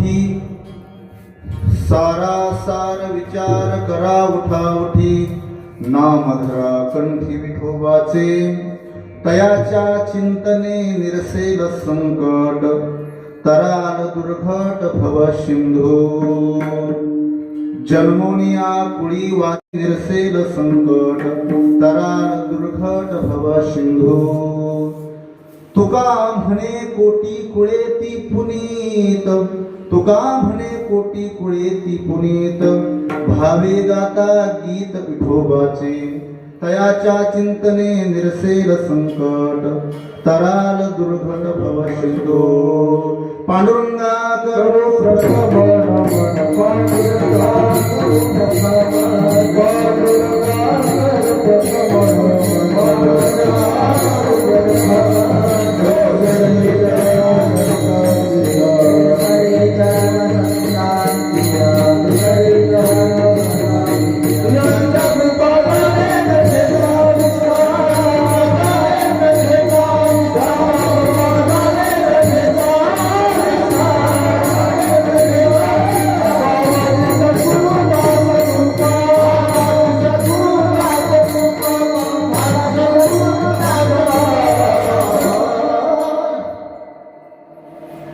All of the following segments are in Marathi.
उठी, सारासार विचार करा उठा उठी, नाम धरा कंठी विठोबाचे, तयाच्या चिंतने निरसेल संकट, तराल दुर्घट भव सिंधू, जन्मोनिया कुळी वाची निरसेल संकट, तराल दुर्घट भव सिंधू, तुका म्हणे कोटी कुळे ती पुनीत, तुका म्हणे कोटी कुळे ती पुनीत, भावे गाता गीत विठोबाचे, तयाच्या चिंतने निरसेल संकट, तराल दुर्घट भव सिंधू, पांडुरंगा करो प्रथम नमन, पांडुरंगा करो प्रथम नमन, पांडुरंगा करो प्रथम नमन, पांडुरंगा करो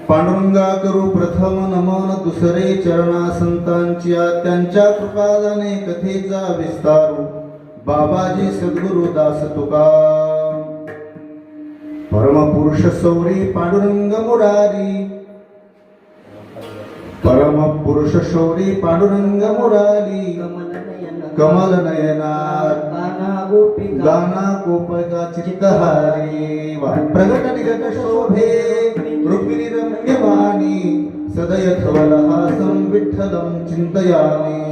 पांडुरंगा करू प्रथम नमन, दुसरे चरणा संतांच्या, त्यांच्या कृपादाने कथेचा विस्तारू, बाबाजी सद्गुरु दास तुका, परमपुरुष सौरी पांडुरंग मुरारी, परमपुरुष शौरी पांडुरंग मुरारी, कमल नयनार गाना गोपिका चित्तहारी, प्रगट निगट शोभे रुक्मिणी रम्यमानी, सदयथवलहासं विठ्ठलं चिन्तयामि,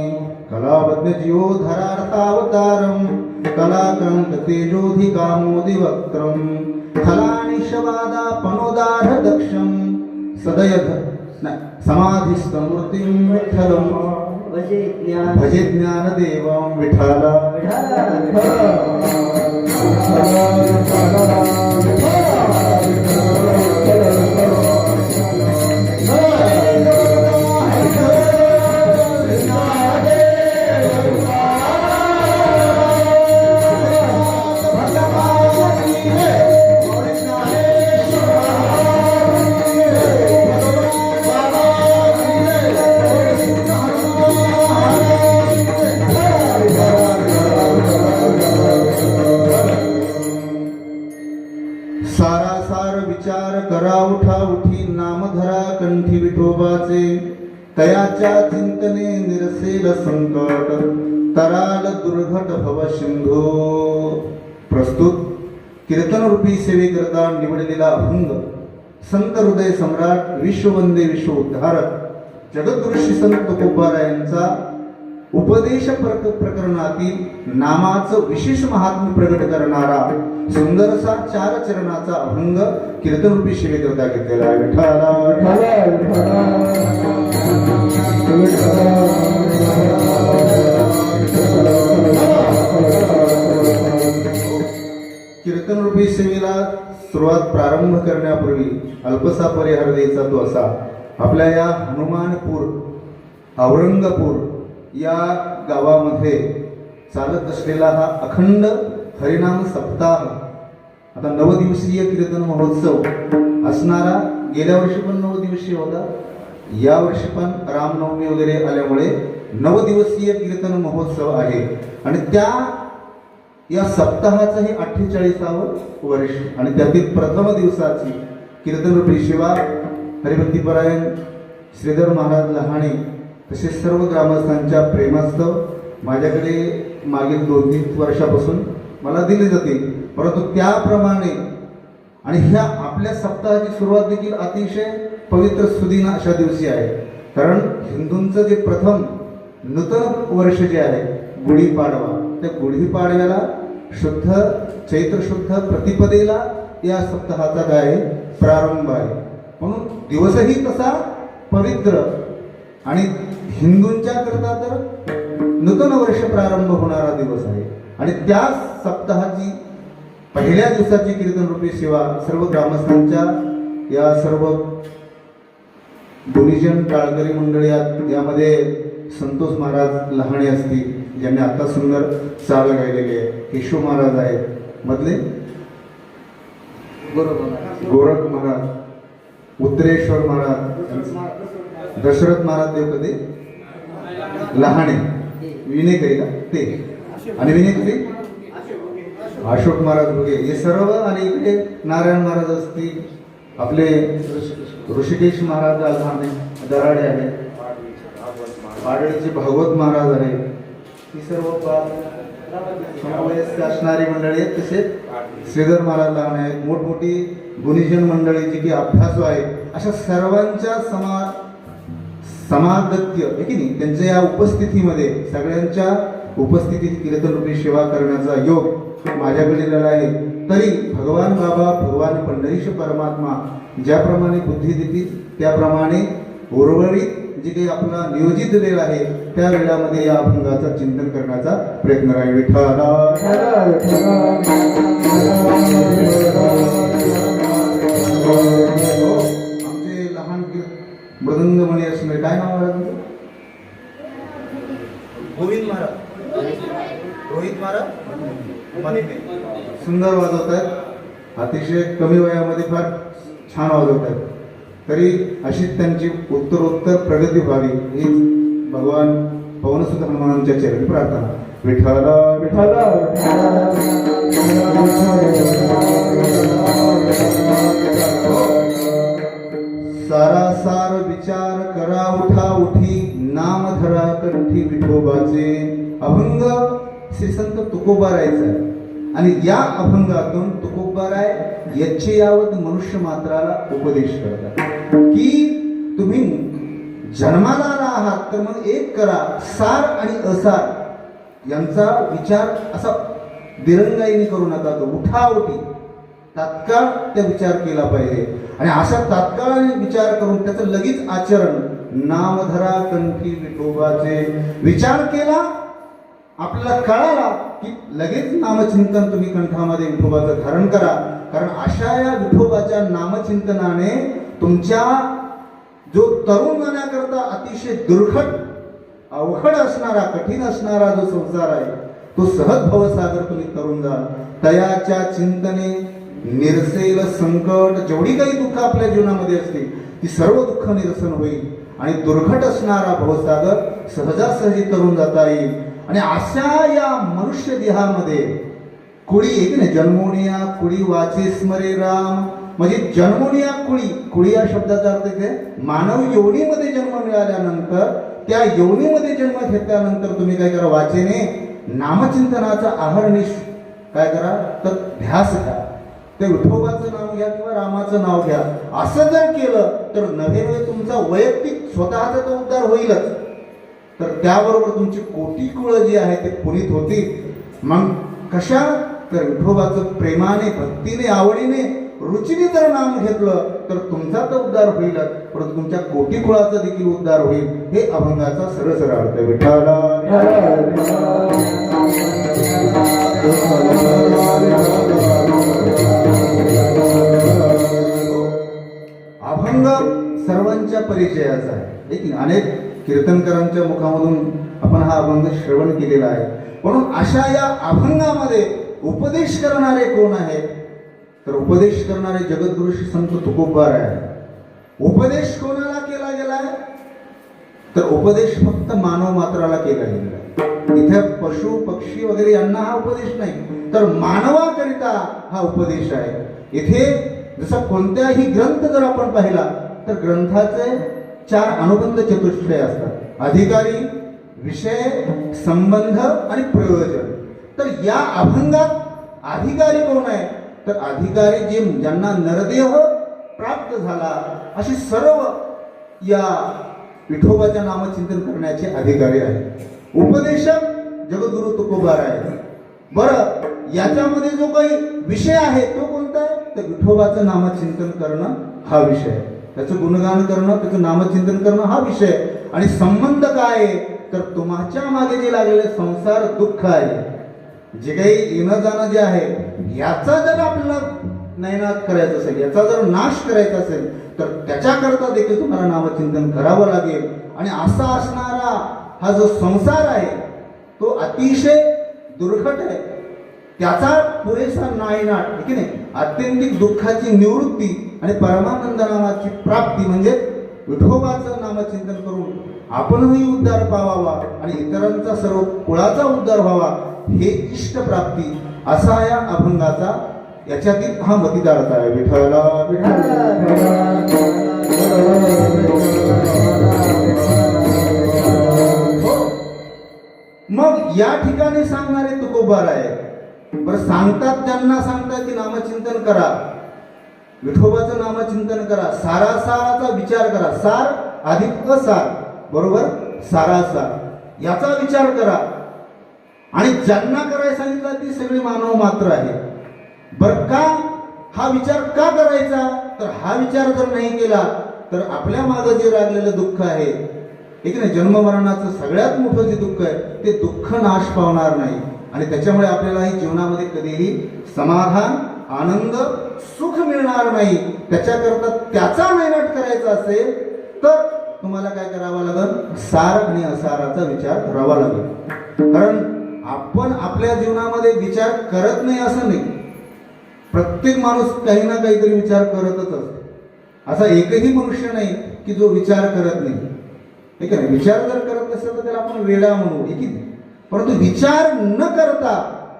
कलावद्य जीवोद्धरार्थावतारं, कलाकान्त तेजोधिकामोदिवक्त्रं, फलानिशवादापनोदार दक्षं, समाधिस्थमूर्तिं विठ्ठलं भजे ज्ञानदेवं विठ्ठला, सारासार विचार करा उठा उठी, नाम धरा कंठी विठोबाचे, तयाच्या चिंतने निरसेल संकट, तराल दुर्घट भव सिंधू. प्रस्तुत कीर्तन रूपी सेवेकरता निवडलेला अभंग संत हृदय सम्राट विश्ववंदे विश्व उद्धारक जगद्गुरु श्री संत तुकोबारायांचा उपदेश प्रकरणातील नामाचं विशेष महात्म्य प्रगट करणारा सुंदरसा 4 चरणाचा अभंग कीर्तन रूपी सेवेकरता घेतलेला आहे. कीर्तन रूपी सेवेला सुरुवात प्रारंभ करण्यापूर्वी अल्पसा परिहार द्यायचा तो असा, आपल्या या हनुमानपूर औरंगापूर या गावामध्ये चालत असलेला हा अखंड हरिनाम सप्ताह, आता 9 दिवसीय कीर्तन महोत्सव असणारा, गेल्या वर्षी पण 9 दिवसीय होता, या वर्षी पण रामनवमी वगैरे आल्यामुळे 9 दिवसीय कीर्तन महोत्सव आहे. आणि या सप्ताहाचं हे 48वे वर्ष आणि त्यातील प्रथम दिवसाची कीर्तन रूपी सेवा हरिभक्तीपरायण श्रीधर महाराज लहाणे तसेच सर्व ग्रामस्थांच्या प्रेमास्तव माझ्याकडे मागील 2-3 वर्षापासून मला दिली जाते. परंतु त्याप्रमाणे आणि ह्या आपल्या सप्ताहाची सुरुवात देखील अतिशय पवित्र सुदिन अशा दिवशी आहे. कारण हिंदूंचं जे प्रथम नूतन वर्ष जे आहे गुढीपाडवा, त्या गुढीपाडव्याला शुद्ध चैत्र शुद्ध प्रतिपदेला या सप्ताहाचा काय प्रारंभ आहे. म्हणून दिवसही तसा पवित्र आणि हिंदूंच्या करता तर नूतन वर्ष प्रारंभ होणारा दिवस आहे. आणि त्या सप्ताहाची पहिल्या दिवसाची कीर्तन रूपी सेवा सर्व ग्रामस्थांच्या या सर्व गुणीजन टाळकरी मंडळी यामध्ये संतोष महाराज लहाणे असतील, ज्यांनी आता सुंदर चाल गायलेली आहे. केशव महाराज आहेत मधले, गोरख महाराज, उत्तरेश्वर महाराज, दशरथ महाराज देवकते लहाणे, विनय करी का ते, आणि विनय करी अशोक महाराज बघे हे सर्व, आणि इकडे नारायण महाराज असतील, आपले ऋषिकेश महाराज लहाणे दराडे आहेत, पाडळीचे भागवत महाराज आहे. ही सर्व समवयस्क असणारी मंडळी आहेत. तसेच श्रीधर महाराज लहान आहेत, मोठमोठी गुणीजन मंडळी जी की अभ्यासू आहेत. अशा सर्वांच्या समागत्य आहे की नाही, त्यांच्या या उपस्थितीमध्ये सगळ्यांच्या उपस्थितीत कीर्तनरूपी सेवा करण्याचा योग माझ्याकडे दिलेला आहे. तरी भगवान बाबा, भगवान पंढरीश परमात्मा ज्याप्रमाणे बुद्धी देतील त्याप्रमाणे उर्वरित जे काही आपला नियोजित वेळ आहे त्या वेळामध्ये या अभंगाचा चिंतन करण्याचा प्रयत्न राहील. विठ्ठला आमचे लहान मृदंगमणी असणारे काय नाव आहे तुमचं? गोविंद महाराज, रोहित महाराज सुंदर वाजवत आहेत. अतिशय कमी वयामध्ये फार छान वाजवत आहेत. तरी अशीच त्यांची उत्तरोत्तर प्रगती व्हावी ही भगवान पवनसुत हनुमानांच्या चरणी प्रार्थना. विठ्ठला विठ्ठला सारासार विचार करा उठा उठी, नाम धरा कंठी विठोबाचे. अभंग श्री संत तुकोबारायचा आहे, आणि या अभंगातून तुकोबाराय याचे यावत मनुष्य मात्राला उपदेश करतात की तुम्ही जन्माला आला आहात तर मग एक करा, सार आणि असार यांचा विचार असा दिरंगाईने करू नका. तो उठाउठी तात्काळ त्या विचार केला पाहिजे, आणि अशा तात्काळाने विचार करून त्याचं लगेच आचरण. नामधरा कंठी विठोबाचे. विचार केला, आपल्याला कळाला की लगेच नामचिंतन तुम्ही कंठामध्ये विठोबाचं धारण करा. कारण अशा या विठोबाच्या नामचिंतनाने तुमच्या जो तरुण जाण्याकरता अतिशय दुर्घट अवघड असणारा, कठीण असणारा जो संसार आहे तो सहज भवसागर तुम्ही तरुण जाल. तयाच्या चिंतने निरसेल संकट. जेवढी काही दुःख आपल्या जीवनामध्ये असतील ती सर्व दुःख निरसन होईल, आणि दुर्घट असणारा भवसागर सहजासहजी तरुण जाता येईल. आणि अशा या मनुष्य देहामध्ये कुळी एक नाही, जन्मोनिया कुळी वाचे स्मरे राम. म्हणजे जन्मोनिया कुळी, कुळी या शब्दाचा अर्थ काय? मानव योनीमध्ये जन्म मिळाल्यानंतर, त्या योनीमध्ये जन्म घेतल्यानंतर तुम्ही काय करा, वाचेने नामचिंतनाचा आहारनिश काय करा तर ध्यास घ्या. ते विठोबाचं नाव घ्या किंवा रामाचं नाव घ्या. असं जर केलं तर नव्हे तुमचा वैयक्तिक स्वतःचा तो उद्धार होईलच, तर त्याबरोबर तुमची कोटी कुळं जी आहे ते पुनीत होतील. मग कशा तर विठोबाचं प्रेमाने, भक्तीने, आवडीने, रुचीने जर नाम घेतलं तर तुमचा तर उद्धार होईलच, परंतु तुमच्या कोटी कुळाचा देखील उद्धार होईल. हे अभंगाचा सरळ सरळ अर्थ. विठ्ठला अभंग सर्वांच्या परिचयाचा आहे. अनेक कीर्तनकारांच्या मुखामधून आपण हा अभंग श्रवण केलेला आहे. म्हणून अशा या अभंगामध्ये उपदेश करणारे कोण आहेत तर उपदेश करणारे जगद्गुरु श्री संत तुकोबाराय आहे. उपदेश कोणाला केला गेलाय तर उपदेश फक्त मानव मात्राला केला गेला आहे. इथे पशु पक्षी वगैरे यांना हा उपदेश नाही, तर मानवाकरिता हा उपदेश आहे. इथे जसा कोणत्याही ग्रंथ जर आपण पाहिला तर ग्रंथाचे 4 अनुबंध चतुष्टय असतात: अधिकारी, विषय, संबंध आणि प्रयोजन. तर या अभंगात अधिकारी कोण आहे तर अधिकारी जे ज्यांना नरदेह प्राप्त झाला अशी सर्व या विठोबाच्या नामचिंतन करण्याचे अधिकारी आहेत. उपदेशक जगद्गुरु तुकोबाराय आहे. बरं, याच्यामध्ये जो काही विषय आहे तो कोणता आहे तर विठोबाचं नामचिंतन करणं हा विषय आहे. त्याचं गुणगान करणं, त्याचं नामचिंतन करणं हा विषय. आणि संबंध काय आहे तर तुमच्या मागे जे लागलेले संसार दुःख आहे, जे काही येणं जाणं जे आहे, याचा जर आपल्याला नयनात करायचं असेल, याचा जर नाश करायचा असेल तर त्याच्याकरता देखील तुम्हाला नामचिंतन करावं लागेल. आणि असा असणारा हा जो संसार आहे तो अतिशय दुर्घट आहे. त्याचा पुरेसा नायनाट आहे की नाही, आत्यंतिक दुःखाची निवृत्ती आणि परमानंद नामाची प्राप्ती म्हणजे विठोबाचं नामचिंतन करून आपणही उद्धार पावावा आणि इतरांचा सर्व कुळाचा उद्धार व्हावा, हे इष्ट प्राप्ती असा या अभंगाचा याच्यातील हा मतिदार्थ आहे. विठ्ठला मग या ठिकाणी सांगणारे तुकोबार आहे. बरं, सांगतात ज्यांना सांगतात की नामचिंतन करा, विठोबाचं नामचिंतन करा, सारासाराचा विचार करा, सार अधिक असार बरोबर सारासार याचा विचार करा. आणि ज्यांना करायला सांगितलं ती सगळी मानव मात्र आहे. बरं, का हा विचार का करायचा, तर हा विचार जर नाही केला तर आपल्या मागे जे लागलेलं दुःख आहे ठीक आहे, जन्म मरणाचं सगळ्यात मोठं जे दुःख आहे ते दुःख नाश पावणार नाही. आणि त्याच्यामुळे आपल्यालाही जीवनामध्ये कधीही समाधान, आनंद, सुख मिळणार नाही. त्याच्याकरता त्याचा नायनाट करायचा असेल तर तुम्हाला काय करावं लागेल, सार आणि असाराचा विचार करावा लागेल. कारण आपण आपल्या जीवनामध्ये विचार करत नाही असं नाही, प्रत्येक माणूस काही ना काहीतरी विचार करतच असतो. असा एकही मनुष्य नाही की जो विचार करत नाही, ठीक आहे. विचार जर करत नसेल तर त्याला आपण वेडा म्हणू, ठीक आहे. परंतु विचार न करता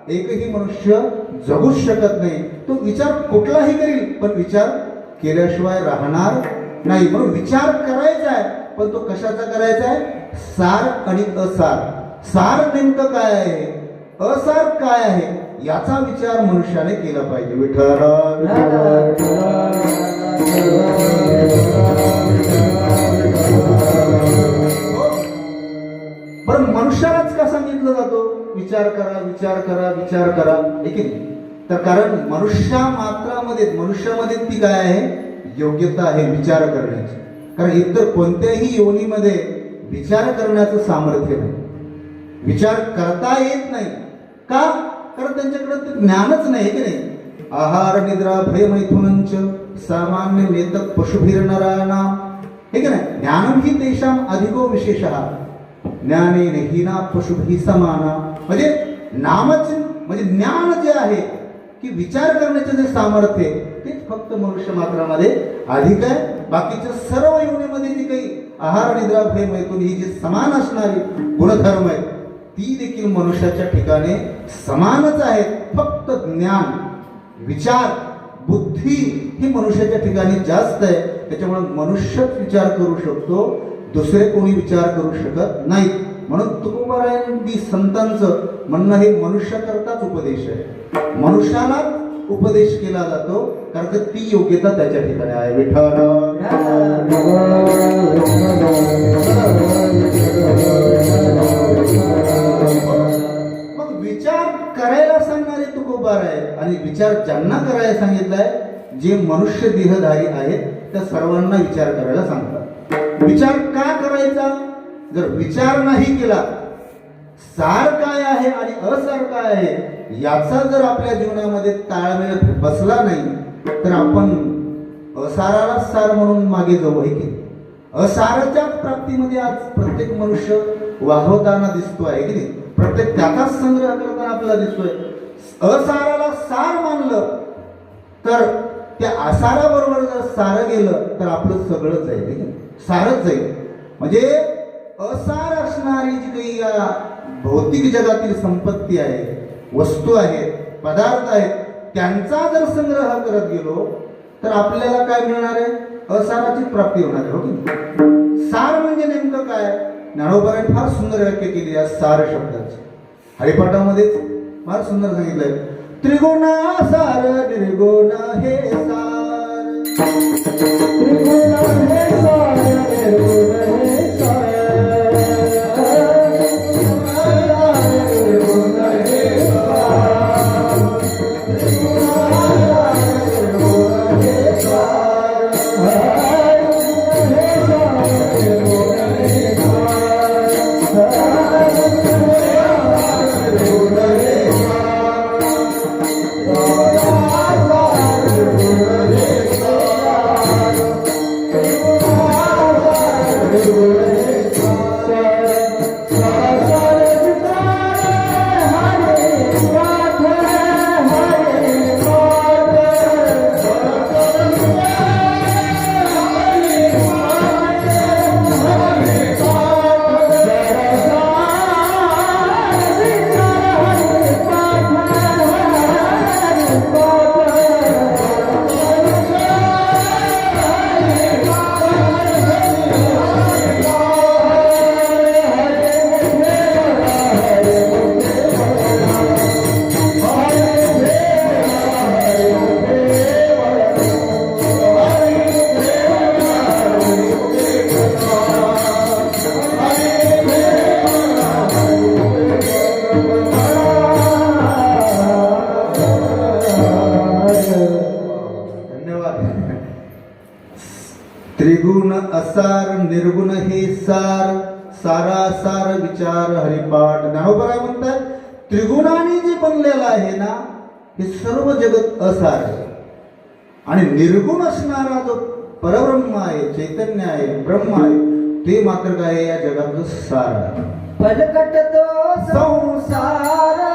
एकही मनुष्य जगूच शकत नाही. तो विचार कुठलाही करील पण विचार केल्याशिवाय राहणार नाही. म्हणून विचार करायचा आहे, पण तो कशाचा करायचा आहे, सार आणि असार. सार नेमकं काय आहे, असार काय आहे याचा विचार मनुष्याने केला पाहिजे. विठ्ठल पण मनुष्यालाच का सांगितलं जातो विचार करा, विचार करा, विचार करा, ठीक आहे. तर कारण मनुष्यामध्ये ती काय आहे, योग्यता आहे विचार करण्याची. कारण इतर कोणत्याही योनीमध्ये विचार करण्याचं सामर्थ्य नाही, विचार करता येत नाही. का, कारण त्यांच्याकडे ते ज्ञानच नाही की नाही. आहार निद्रा भय मैथुनंच सामान्य नेतक पशुभिर्नराणाम, ठीक आहे ना. ज्ञानम ही तेषाम अधिको विशेषः ज्ञानेन हीना पशुभी समाना. म्हणजे म्हणजे ज्ञान जे आहे की विचार करण्याचे जे सामर्थ्य तेच फक्त मनुष्य मात्रामध्ये अधिक आहे. बाकीच्या सर्व योनीमध्ये जी काही आहार निद्रा भय मैथुन ही जी समान असणारी गुणधर्म आहेत ती देखील मनुष्याच्या ठिकाणी समानच आहेत. फक्त ज्ञान, विचार, बुद्धी ही मनुष्याच्या ठिकाणी जास्त आहे. त्याच्यामुळे मनुष्यच विचार करू शकतो, दुसरे कोणी विचार करू शकत नाहीत. म्हणून तुकोबारायांनी संतांचं म्हणणं हे मनुष्याकरताच उपदेश आहे, मनुष्याला उपदेश केला जातो कारण ती योग्यता त्याच्या ठिकाणी आहे. विठ्ठल मग विचार करायला सांगणारे तुकोबार आहे. आणि विचार ज्यांना करायला सांगितलाय जे मनुष्य देहधारी आहेत त्या सर्वांना विचार करायला सांगतात. विचार का करायचा, जर विचार नाही केला, सार काय आहे आणि असार काय आहे याचा जर आपल्या जीवनामध्ये ताळमेळ बसला नाही तर आपण असाराला सार म्हणून मागे जाऊ आहे की. असाराच्या प्राप्तीमध्ये आज प्रत्येक मनुष्य वाहवताना दिसतो आहे की नाही, प्रत्येक त्याचाच संग्रह करताना आपल्याला दिसतोय. असाराला सार मानलं तर त्या असाराबरोबर जर सार गेलं तर आपलं सगळं जाईल, ठीक आहे, सारच जाईल. म्हणजे असार असणारी जी काही या भौतिक जगातील संपत्ती आहे, वस्तू आहेत, पदार्थ आहेत, त्यांचा जर संग्रह करत गेलो तर आपल्याला काय मिळणार आहे, असाराची प्राप्ती होणार आहे. ओके, सार म्हणजे नेमकं काय, ज्ञानोबारांनी फार सुंदर व्याख्या केली या सार शब्दाची. हरिपाठामध्येच फार सुंदर सांगितलंय, त्रिगुण सार निर्गुण हे सार, त्रिगुण हे सार निर्गुण हे सार. त्रिगुण असार निर्गुण हे सार, सारासार विचार हरिपाठ. ज्ञानोबराय म्हणतात त्रिगुणाने जे बनलेलं आहे ना हे सर्व जगत असार आहे, आणि निर्गुण असणारा जो परब्रह्म आहे, चैतन्य आहे, ब्रह्म आहे, ते मात्र काय आहे, या जगातलं सार आहे. पलकट तो संसार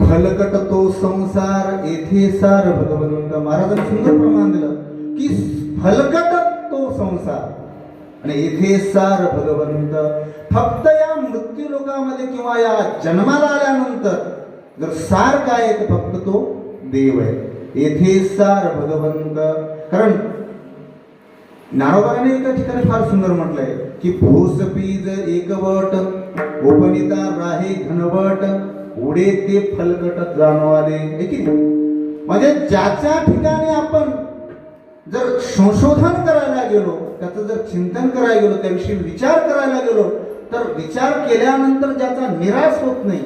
फलकट तो संसार येथे सार. भगवंत महाराजांनी सुंदर प्रमाण दिलं की फलकट तो संसार आणि येथे सार भगवंत. फक्त या मृत्यू लोकामध्ये किंवा या जन्माला आल्यानंतर जर सार काय तर फक्त तो देव आहे. येथे सार भगवंत. कारण ज्ञानोबाने एका ठिकाणी फार सुंदर म्हटलंय की भूस बीज एकवट उपनिता राहे घनवट उडे ते फलकट जाणवाले. म्हणजे ज्याच्या ठिकाणी आपण जर संशोधन करायला गेलो, त्याचं जर चिंतन करायला गेलो, त्याविषयी विचार करायला गेलो, तर विचार केल्यानंतर ज्याचा निराश होत नाही,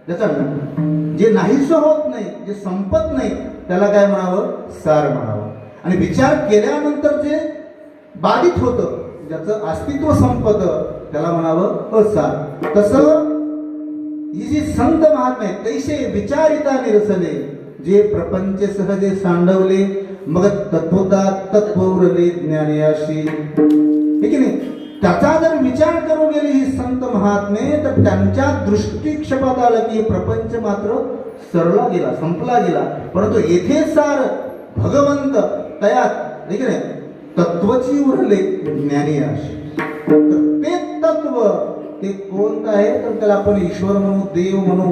ज्याचा जे नाहीसं होत नाही, जे संपत नाही, त्याला काय म्हणावं, सार म्हणावं. आणि विचार केल्यानंतर जे बाधित होतं, ज्याचं अस्तित्व संपतं, त्याला म्हणावं असार. तसं ही जी संत महात्मे तैसे विचारिता निरसले, जे प्रपंच सहजे सांडवले, मग तत्वता तत्व उरले ज्ञानियाशी. हे की नाही, त्याचा जर विचार करू गेली ही संत महात्मे, तर त्यांच्या दृष्टिक्षेपात आलं की प्रपंच मात्र सरला गेला, संपला गेला. परंतु येथे सार भगवंत तयात, हे की नाही, तत्वची उरले ज्ञानियाशी. तर ते तत्व ते कोणतं आहे, तर त्याला आपण ईश्वर म्हणू, देव म्हणू,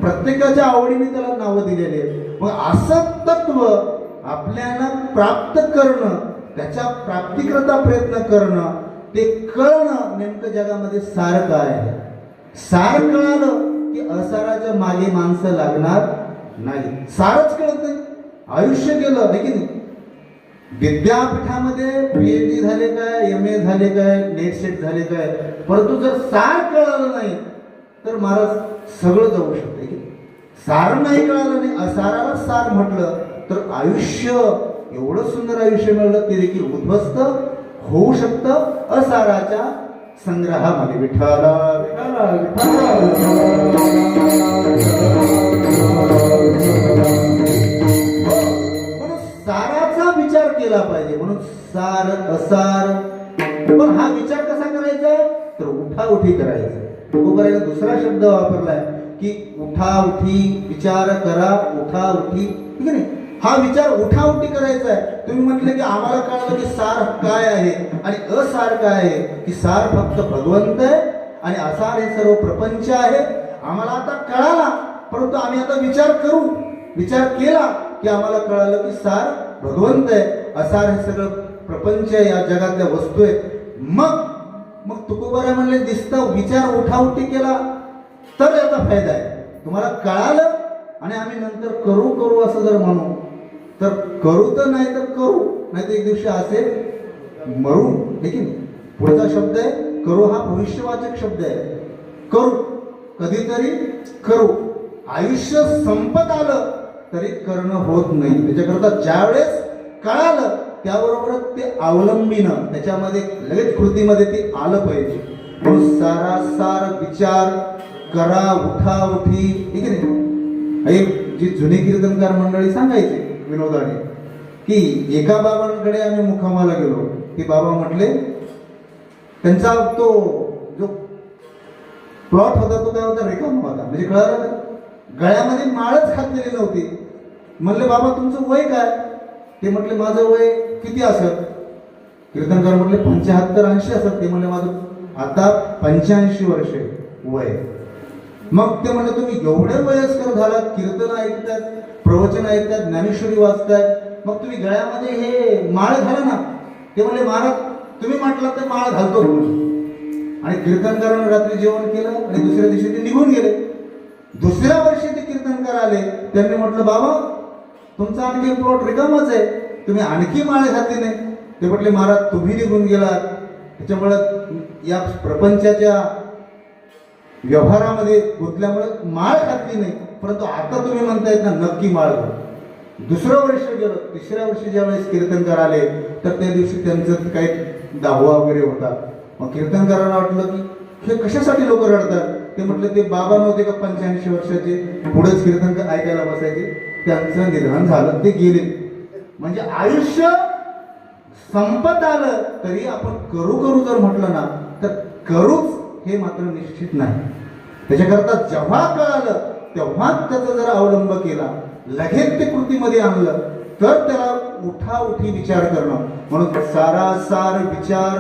प्रत्येकाच्या आवडीने त्याला नावं दिलेली आहेत. मग असं तत्व आपल्याला प्राप्त करणं, त्याच्या प्राप्तिकरता प्रयत्न करणं, ते कळणं, नेमकं जगामध्ये सार काय आहे. सार कळालं की असाराच्या मागे माणसं लागणार नाही. सारच कळत नाही, आयुष्य गेलं आहे की नाही. विद्यापीठामध्ये PhD झाले काय, MA झाले काय, नेट सेट झाले काय, परंतु जर सार कळालं नाही तर महाराज सगळं जाऊ शकते. सार नाही कळालं नाही, असाराला सार म्हटलं तर आयुष्य, एवढं सुंदर आयुष्य मिळलं ते देखील उद्ध्वस्त होऊ शकतं असाराच्या संग्रहामध्ये. विठ्ठला साराचा विचार केला पाहिजे. म्हणून सार असार. पण हा विचार कसा करायचा, तर उठाउठी करायचा. तुकोबाराने दुसरा शब्द वापरलाय की उठाउठी, विचार करा, उठाउठी. ठीक आहे. हा विचार उठाउठी करायचा आहे. तुम्ही म्हटले की आम्हाला कळलं की सार काय आहे आणि असार काय आहे, की सार फक्त भगवंत आहे आणि असार हे सर्व प्रपंच आहे. आम्हाला आता कळाला, परंतु आम्ही आता विचार करू. विचार केला की आम्हाला कळालं की सार भगवंत आहे, असार हे सगळं प्रपंच आहे, या जगातल्या वस्तू आहेत. मग तुकोबारा म्हणले दिसतं विचार उठाउठी केला तर याचा फायदा आहे. तुम्हाला कळालं आणि आम्ही नंतर करू करू असं जर म्हणू तर करू तर नाही तर करू, नाही तर एक दिवशी असेल मरू, हे की नाही. पुढचा शब्द आहे करू, हा भविष्यवाचक शब्द आहे. करू, कधीतरी करू. आयुष्य संपत आलं तरी करणं होत नाही. त्याच्याकरता ज्यावेळेस कळालं त्याबरोबरच ते अवलंबीनं त्याच्यामध्ये लगेच कृतीमध्ये ते आलं पाहिजे. म्हणून सारासार विचार करा, उठा उठी, ठीक आहे नाही. एक जी जुनी कीर्तनकार मंडळी सांगायचे विनोदाने की एका बाबांकडे आम्ही मुक्कामाला गेलो. ते बाबा म्हटले, त्यांचा तो जो प्लॉट होता तो काय होता, रिकामा होता. म्हणजे कळालं का, गळ्यामध्ये माळच घातलेली नव्हती. म्हणले बाबा तुमचं वय काय? ते म्हटले माझं वय किती असत? कीर्तनकार म्हटले 75-80 असत. ते म्हणले माझं आता 85 वर्षे वय. मग ते म्हणले तुम्ही एवढे वयस्कर झालात, कीर्तन ऐकतात, प्रवचन ऐकतात, ज्ञानेश्वरी वाचतात, मग तुम्ही गळ्यामध्ये हे माळ घाला ना. ते म्हणले महाराज तुम्ही म्हटलं तर माळ घालतो. आणि कीर्तनकारानं रात्री जेवण केलं आणि दुसऱ्या दिवशी ते निघून गेले. दुसऱ्या वर्षी ते कीर्तनकार आले, त्यांनी म्हटलं बाबा तुमचा आणखी प्लॉट रिकामाच आहे, तुम्ही आणखी माळ घातली नाही. ते म्हटले महाराज तुम्ही निघून गेलात, त्याच्यामुळं या प्रपंचाच्या व्यवहारामध्ये गुंतल्यामुळे माळ घातली नाही, परंतु आता तुम्ही म्हणतायत ना नक्की माळ घाल. दुसरं वर्ष गेलं, तिसऱ्या वर्षी ज्यावेळेस कीर्तनकार आले तर त्या दिवशी त्यांचं काही दावा वगैरे होता. मग कीर्तनकारांना वाटलं की हे कशासाठी लोक रडतात. ते म्हटलं ते बाबा नव्हते का 85 वर्षाचे, पुढेच कीर्तन ऐकायला बसायचे, त्यांचं निधन झालं, ते गेले. म्हणजे आयुष्य संपत आलं तरी आपण करू करू जर म्हटलं ना तर करूच हे मात्र निश्चित नाही. त्याच्याकरता जेव्हा कळालं तेव्हाच त्याचा जर अवलंब केला, लगेच ते कृतीमध्ये आणलं तर त्याला उठाउठी विचार करणं. म्हणून सारासार विचार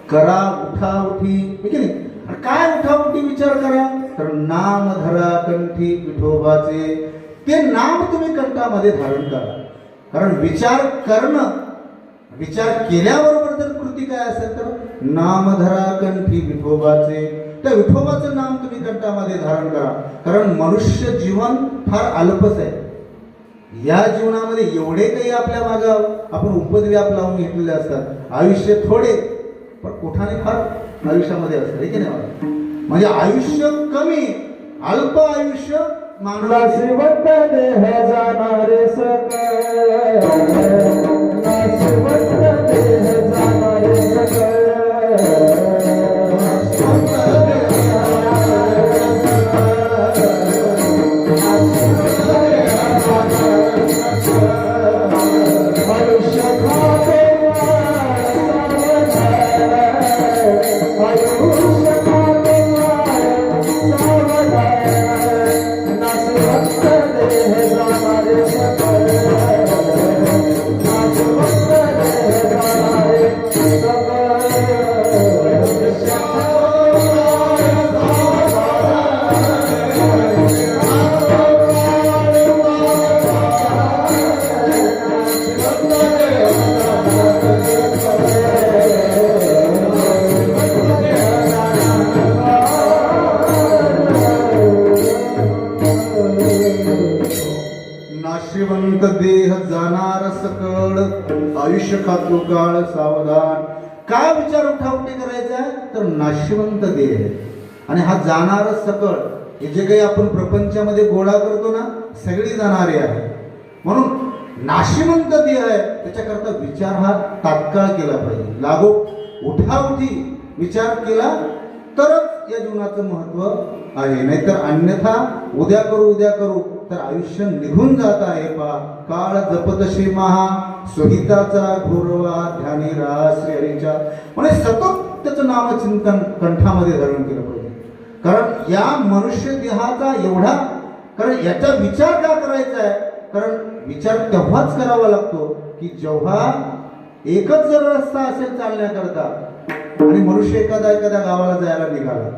करा, उठाउठी, ठीक आहे. काय उठाउठी विचार करा तर नाम धरा कंठी विठोबाचे. ते नाम तुम्ही कंठामध्ये धारण करा. कारण विचार करणं, विचार केल्याबरोबर जर कृती काय असेल तर नाम धरा कंठी विठोबाचे. त्या विठोबाचं नाम तुम्ही कंठामध्ये धारण करा. कारण मनुष्य जीवन फार अल्पच आहे. या जीवनामध्ये एवढे काही आपल्या मागं आपण उपद्व्याप लावून घेतलेले असतात. आयुष्य थोडे पण कुठाने फार आयुष्यामध्ये असतं, हे की नाही. म्हणजे आयुष्य कमी, अल्प आयुष्य मानला. नाशिवंत देह जाणारे सकळ, नाशिवंत देह जाणारे सकळ. नाशिवंत देह जाणार सकळ, आयुष्य खातो काळ सावधान. काय विचार उठावटी करायचा आहे तर नाशिवंत देह. आणि हा जाणार सकळ, हे जे काही आपण प्रपंचामध्ये गोळा करतो ना सगळी जाणारे आहे. म्हणून नाशिवंत देह आहे, त्याच्याकरता विचार हा तात्काळ केला पाहिजे. लागो उठाउठी विचार केला तरच या जीवनाचं महत्व आहे. नाहीतर अन्यथा उद्या करू तर आयुष्य निघून जात आहे. पहा काळ जपतशी महा स्वहिताचा घोरवा ध्यानी राहा श्री हरीच्या. म्हणजे सतत त्याचं नामचिंतन कंठामध्ये धारण केलं पाहिजे. कारण या मनुष्य देहाचा एवढा, कारण याचा विचार का करायचा आहे, कारण विचार तेव्हाच करावा लागतो की जेव्हा एकच जर रस्ता असेल चालण्याकरता आणि मनुष्य एखाद्या गावाला जायला निघाला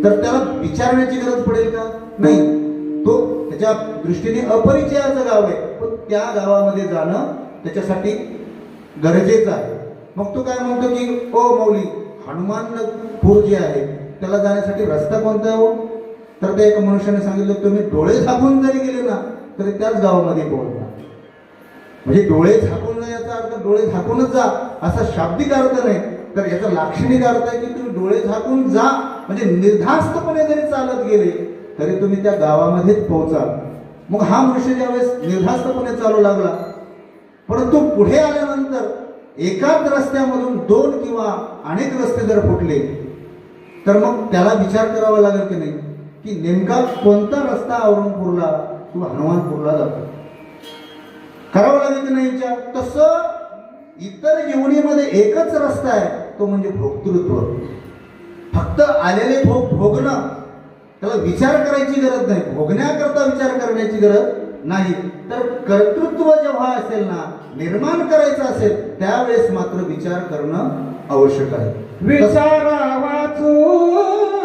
तर त्याला विचारण्याची गरज पडेल का? नाही. तो त्याच्या दृष्टीने अपरिचयाचं गाव आहे, पण त्या गावामध्ये जाणं त्याच्यासाठी गरजेचं आहे. मग तो काय म्हणतो की ओ मौली, हनुमानपूर जे आहे त्याला जाण्यासाठी रस्ता कोणता आहे हो? तर त्या एका मनुष्याने सांगितलं तुम्ही डोळे झाकून जरी गेले ना तरी त्याच गावामध्ये पोहोचणार. म्हणजे डोळे झाकून जा याचा अर्थ डोळे झाकूनच जा असा शाब्दिक अर्थ नाही, तर याचा लाक्षणिक अर्थ आहे की तुम्ही डोळे झाकून जा, म्हणजे निर्धास्तपणे जरी चालत गेले तरी तुम्ही त्या गावामध्येच पोहोचाल. मग हा मनुष्य ज्यावेळेस निर्धास्तपणे चालू लागला, परंतु पुढे आल्यानंतर एकाच रस्त्यामधून 2 किंवा अनेक रस्ते जर फुटले तर मग त्याला विचार करावा लागेल की नाही की नेमका कोणता रस्ता औरंगपूरला किंवा हनुमानपूरला जातो, करावा लागेल की नाही विचार. तसं इतर जीवनीमध्ये एकच रस्ता आहे, तो म्हणजे भोक्तृत्व. फक्त आलेले भोग भोगणं, त्याला विचार करायची गरज नाही, भोगण्याकरता विचार करण्याची गरज नाही. तर कर्तृत्व जेव्हा असेल ना, निर्माण करायचं असेल त्यावेळेस मात्र विचार करणं आवश्यक आहे. विचारा वाचून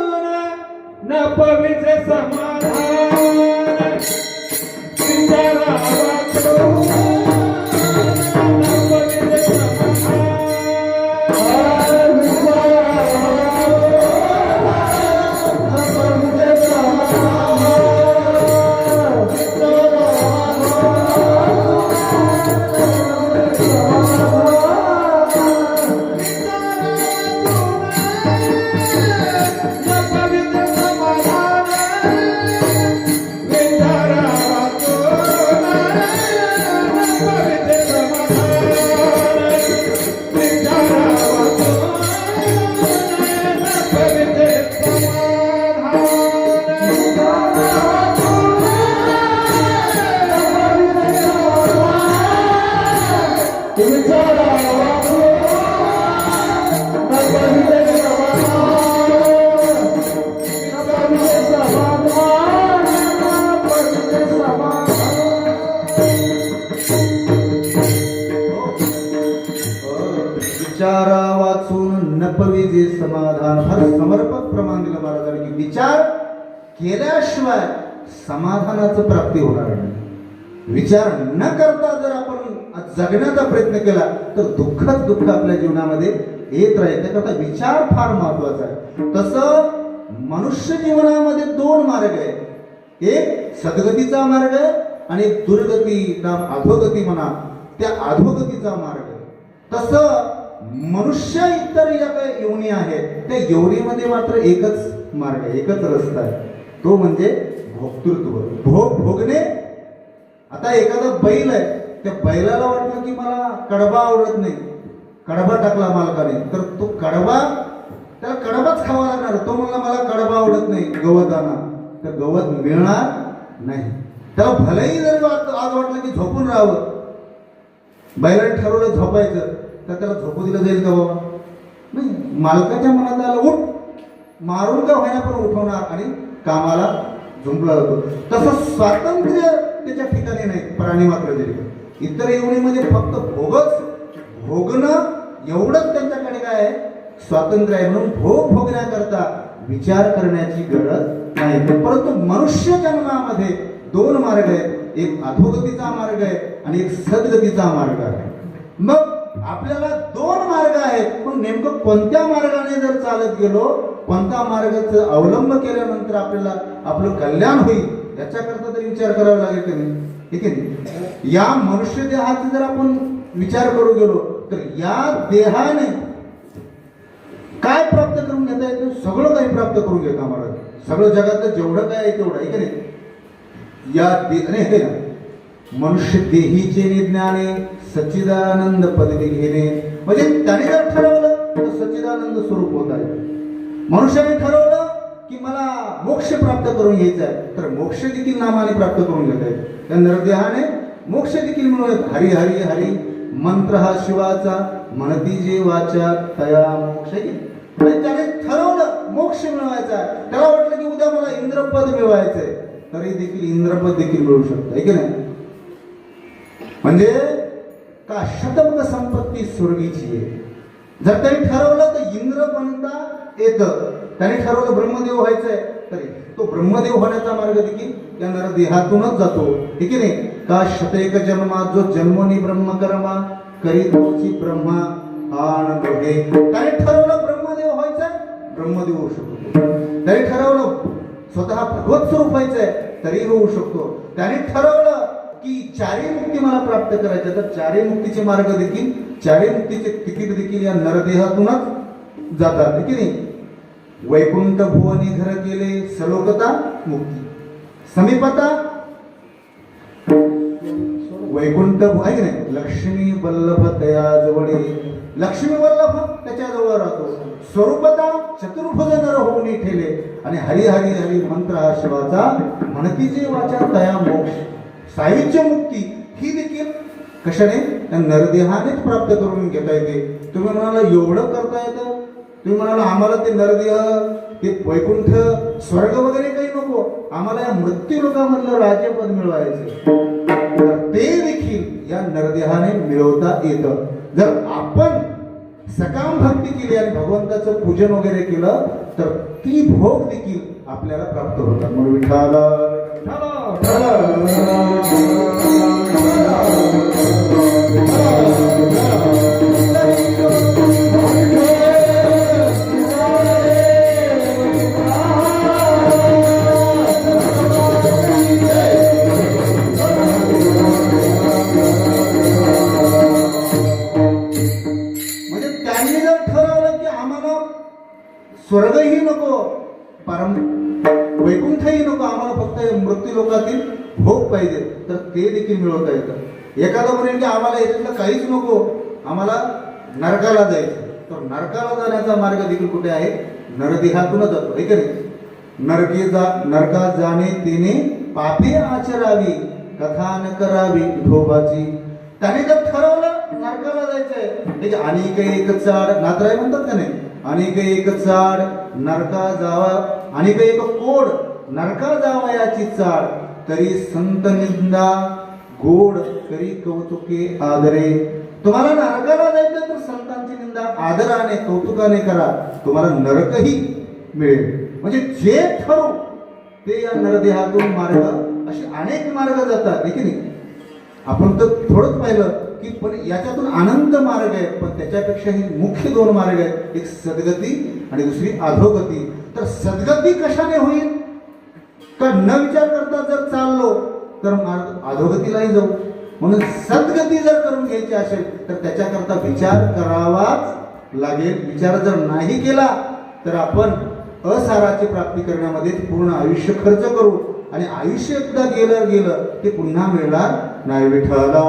न पवित्र समाधान, विचारा वाचून न पवित्र समाधान, विचारा वाचून नपविजे समाधान. फार समर्पक प्रमाण दिलं महाराजांनी की विचार केल्याशिवाय समाधानाचं प्राप्ती होणार नाही. विचार न करता जर आपण जगण्याचा प्रयत्न केला तर दुःखच दुःख आपल्या जीवनामध्ये येत राहील. त्याकरता विचार फार महत्वाचा आहे. तसं मनुष्य जीवनामध्ये 2 मार्ग आहेत, एक सद्गतीचा मार्ग आहे आणि एक दुर्गती अधोगती म्हणा त्या अधोगतीचा मार्ग आहे. तसं मनुष्य इतर ज्या काही योनी आहेत त्या योनीमध्ये मात्र एकच मार्ग आहे, एकच रस्ता आहे, तो म्हणजे भोक्तृत्व, भोग भोगणे. आता एखादा बैल आहे, त्या बैलाला वाटलं की मला कडबा आवडत नाही, कडबा टाकला मालकाने, तर तो कडबा त्याला कडबाच खावा लागणार. तो म्हणला मला कडबा आवडत नाही, गवत आणा, तर गवत मिळणार नाही. त्याला भलेही जर आज वाटलं की झोपून राहावं, बैलाने ठरवलं झोपायचं, तर त्याला झोपू दिलं जाईल का बाबा? नाही. मालकाच्या मनात आलं उठ, मारून का व्हायला पण उठवणार आणि कामाला झुंपला जातो. तसं स्वातंत्र्य त्याच्या ठिकाणी नाही प्राणी मात्र जरी इतर योनीमध्ये फक्त भोगणं एवढंच त्यांच्याकडे काय आहे, स्वातंत्र्य आहे. म्हणून भोग भोगण्याकरता विचार करण्याची गरज नाही. परंतु मनुष्य जन्मामध्ये 2 मार्ग आहेत, एक अधोगतीचा मार्ग आहे आणि एक सद्गतीचा मार्ग आहे. मग आपल्याला 2 मार्ग आहेत, पण नेमकं कोणत्या मार्गाने जर चालत गेलो, कोणत्या मार्गाचा अवलंब केल्यानंतर आपल्याला आपलं कल्याण होईल याच्याकरता तरी विचार करावा लागेल की नाही, ठीक आहे. या मनुष्य देहाचा जर आपण विचार करू गेलो तर या देहाने काय प्राप्त करून घेता येतं, सगळं काही प्राप्त करून घेता महाराज. सगळं जगातलं जेवढं काय आहे तेवढं, आहे की नाही. या देहाने ना मनुष्य देहीचे ज्ञाने सच्चिदानंद पदवी घेणे, म्हणजे त्याने जर ठरवलं तर सच्चिदानंद स्वरूप होत आहे. मनुष्याने ठरवलं की मला मोक्ष प्राप्त करून घ्यायचा आहे, तर मोक्ष देखील नामाने प्राप्त करून घेत आहे. त्या नरदेहाने मोक्ष देखील मिळवत. हरी हरी हरी मंत्र हा शिवाचा, म्हणती जे वाचा तया मोक्ष. त्याने ठरवलं मोक्ष मिळवायचा आहे. त्याला वाटलं की उद्या मला इंद्रपद मिळवायचंय, तरी देखील इंद्रपद देखील मिळू शकतं, आहे की नाही. म्हणजे का शतपथ संपत्ती स्वर्गीची आहे. जर त्यांनी ठरवलं तर इंद्र बनता येतं. त्याने ठरवलं ब्रह्मदेव व्हायचंय, तरी तो ब्रह्मदेव होण्याचा मार्ग देखील त्या नरदेहातूनच जातो, ठीक आहे नाही. का शतैक जन्मा जो जन्मोनी ब्रह्मकर्मा करीतोची ब्रह्मा आनंद हे. त्याने ठरवलं ब्रह्मदेव व्हायचंय, ब्रह्मदेव होऊ शकतो. त्याने ठरवलं स्वतः भगवत स्वरूप व्हायचं आहे तरी होऊ शकतो. त्याने ठरवलं की चारी मुक्ती मला प्राप्त करायच्या, तर चारी मुक्तीचे मार्ग देखील, चारी मुक्तीचे तिकीट देखील या नरदेहातूनच जातात की नाही. वैकुंठ भुवनी घर केले सलोकता मुक्ती समीपता वैकुंठ आहे की नाही. लक्ष्मी वल्लभ तया जवळे, लक्ष्मी वल्लभ त्याच्या जवळ राहतो. स्वरूपता चतुर्भुज नर होऊन ठेले, आणि हरी हरी हरी मंत्र हा शिवाचा म्हणतीचे वाचा तया मोक्ष. सायुज्य मुक्ती ही देखील कशाने, त्या नरदेहानेच प्राप्त करून घेता येते. तुम्ही म्हणाला एवढं करता येतं, तुम्ही म्हणाला आम्हाला ते नरदेह, ते वैकुंठ स्वर्ग वगैरे काही नको, आम्हाला या मृत्यू लोकांमधलं राज्यपद मिळवायचं, तर ते देखील या नरदेहाने मिळवता येतं. जर आपण सकाम भक्ती केली आणि भगवंताचं पूजन वगैरे केलं तर ती भोग देखील आपल्याला प्राप्त होतात. म्हणून विठाला स्वर्गही नको, परम वैकुंठही नको, आम्हाला फक्त मृत्यू लोकातील भोग पाहिजे, तर ते देखील मिळवता येतं. एखादा म्हणेल की आम्हाला याच्यातलं काहीच नको, आम्हाला नरकाला जायचं, तर नरकाला जाण्याचा मार्ग देखील कुठे आहे, नरदेहातूनच जातो आहे की नाही. नरकात जाणे तिने पापे आचरावी, कथा न करावी विठोबाची. त्याने जर ठरवलं नरकाला जायचंय, त्याची अनेक एक चाड नातराय म्हणतात का नाही, अनेक एक चाड नरका जावा, अनेक एक कोड नरका जावा याची चाड, तरी संत निंदा गोड करी कौतुके आदरे. तुम्हाला नरकाला जायचं तर संतांची निंदा आदराने कौतुकाने करा, तुम्हाला नरकही मिळेल. म्हणजे जे ठरू ते या नरदेहातून मार्ग, असे अनेक मार्ग जातात देखील. आपण तर थोडंच पाहिलं की पण याच्यातून अनंत मार्ग आहेत, पण त्याच्यापेक्षाही मुख्य दोन मार्ग आहेत, एक सद्गती आणि दुसरी अधोगती. तर सद्गती कशाने होईल, का न विचार करता जर चाललो तर मार्ग अधोगतीलाही जाऊ. म्हणून सद्गती जर करून घ्यायची असेल तर त्याच्याकरता विचार करावाच लागेल. विचार जर नाही केला तर आपण असाराची प्राप्ती करण्यामध्ये पूर्ण आयुष्य खर्च करू, आणि आयुष्य एकदा गेलं ते पुन्हा मिळणार नाही. विठ्ठला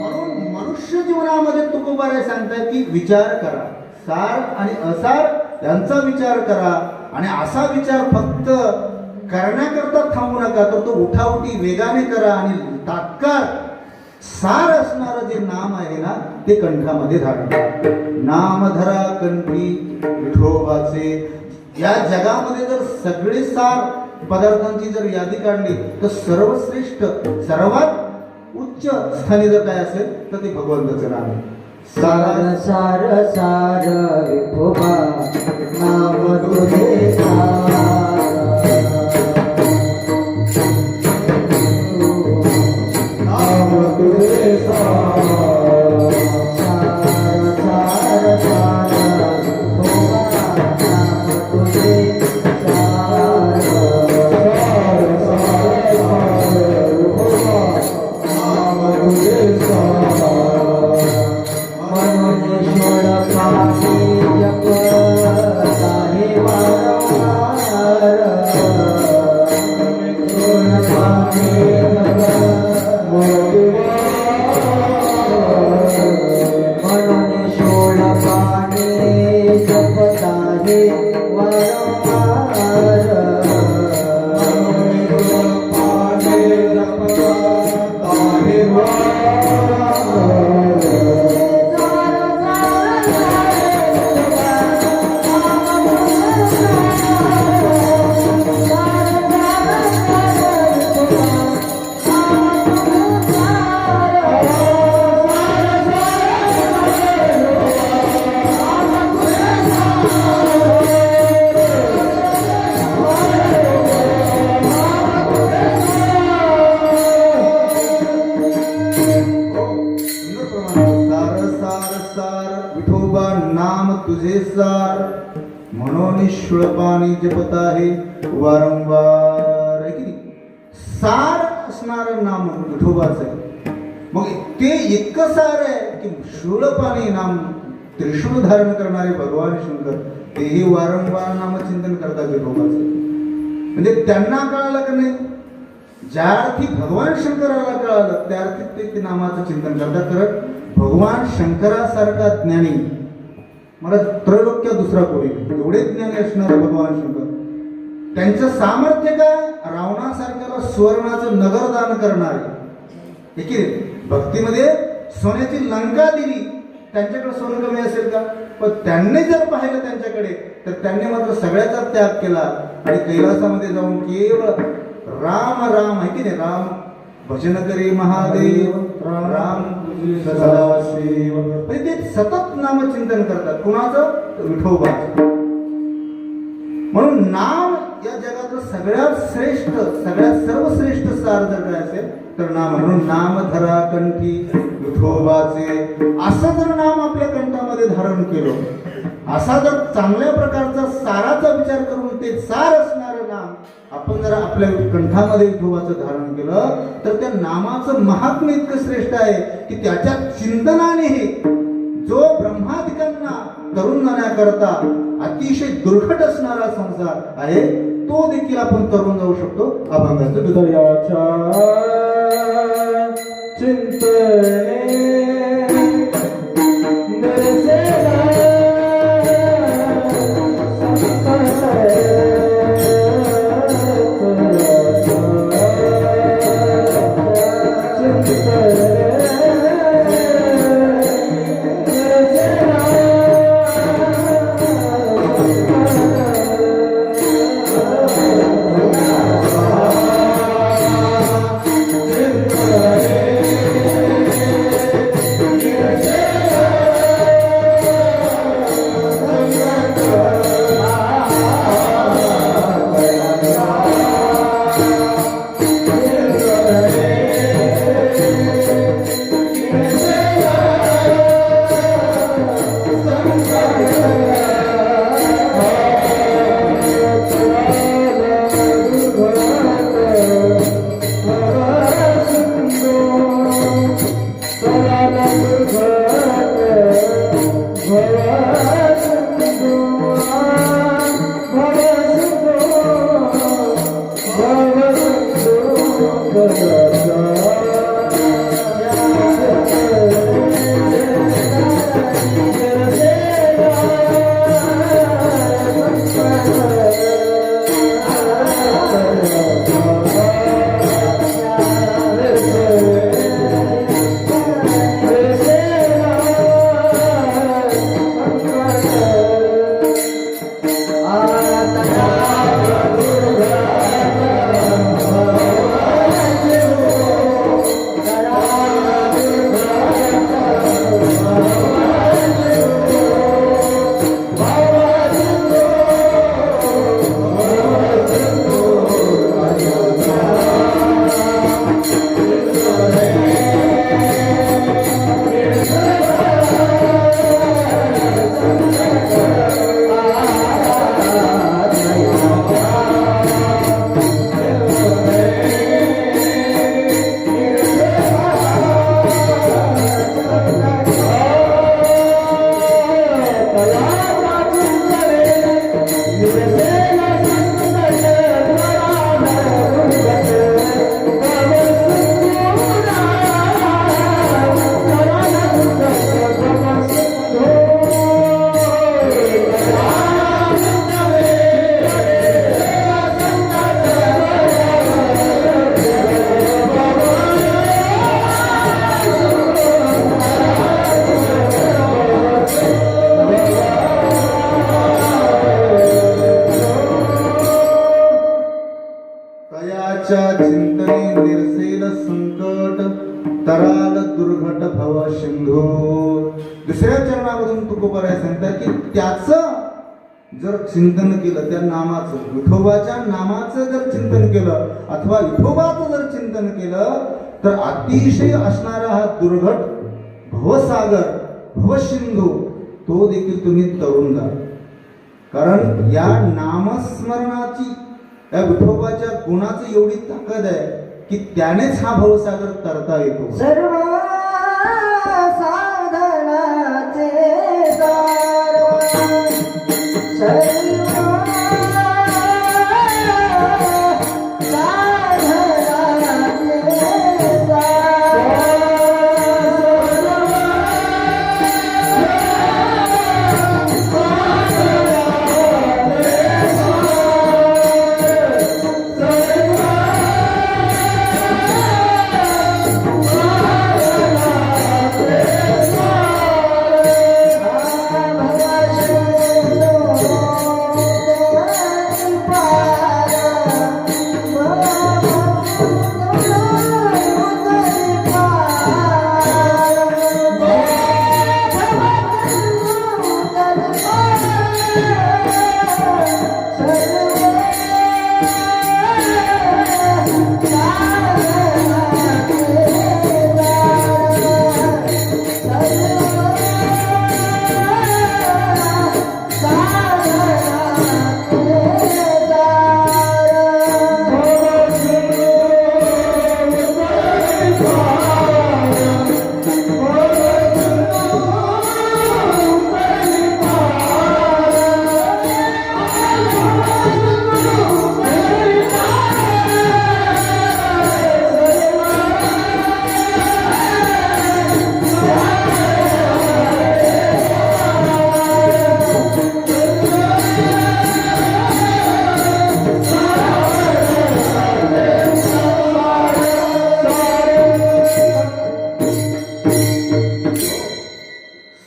म्हणून मनुष्य जीवनामध्ये तुकोबारे सांगतात की विचार करा, सार आणि असार यांचा विचार करा, आणि असा विचार फक्त करण्याकरता थांबू नका, तर तो उठाउठी वेगाने करा, आणि तात्काळ सार असणारं जे नाम आहे ना ते कंठामध्ये धारणा. नाम धरा कंठी विठोबाचे. या जगामध्ये जर सगळे सार पदार्थांची जर यादी काढली तर सर्वश्रेष्ठ सर्वात उच्च स्थानी जर काय असेल तर ते भगवंताचं नाम आहे. सार सार सार विठोबा नाम तुझे सार. म्हणून शुळपाणी जपत आहे वारंवार, आहे की नाही? सार असणारं नाम विठोबाचं आहे. मग ते इतकं सार आहे की शूळपाणी नाम त्रिशूळ धारण करणारे भगवान शंकर तेही वारंवार नामचिंतन करतात विठोबाचं. म्हणजे त्यांना कळालं का नाही, ज्या अर्थी भगवान शंकराला कळालं त्या अर्थी ते नामाचं चिंतन करतात. तर भगवान शंकरासारखा ज्ञानी मला त्रैलोक्य दुसरा कोणी नाही. एवढे ज्ञानी असणारे भगवान शंकर, त्यांचं सामर्थ्य काय, रावणासारख्याला सुवर्णाचं नगर दान करणारे. की भक्तीमध्ये सोन्याची लंका दिली, त्यांच्याकडे सोनं कमी असेल का? पण त्यांनी जर पाहिलं त्यांच्याकडे तर त्यांनी मात्र सगळ्याचा त्याग केला आणि कैलासामध्ये जाऊन केवळ राम राम, आहे की नाही, राम भजन करी महादेव, राम सदाशिव. म्हणजे ते सतत नामचिंतन करतात. कुणाचं? विठोबाचं. म्हणून नाम या जगातलं सगळ्यात श्रेष्ठ, सगळ्यात सर्वश्रेष्ठ सार जर काय असेल तर नाम. म्हणून नाम धरा कंठी विठोबाचे, असं जर नाम आपल्या कंठामध्ये धारण केलं, असा जर चांगल्या प्रकारचा साराचा विचार करून ते सार असणारं नाम आपण जर आपल्या कंठामध्ये विठोबाचं धारण केलं तर त्या नामाचं महात्म्य इतकं श्रेष्ठ आहे की त्याच्या चिंतनानेही जो ब्रह्मादिकांना तरुण जाण्याकरता अतिशय दुर्घट असणारा संसार आहे तो देखील आपण तरुण जाऊ शकतो. अभंगाचं दयाच्या चिंतने चिंतने निर्सेल संकट तराल दुर्घट भव सिंधू. दुसऱ्या चरणामधून तुकोबाराय सांगतात की त्याचं जर चिंतन केलं, त्या नामाचं, विठोबाच्या नामाचं जर चिंतन केलं अथवा विठोबाचं जर चिंतन केलं तर अतिशय असणारा हा दुर्घट भवसागर भवसिंधू तो देखील तुम्ही तरुण जा. कारण या नामस्मरणाची, या विठोबाच्या गुणाची एवढी ताकद आहे की त्यानेच हा भवसागर तरता येतो. सर्व साधनाचे सार, सर्व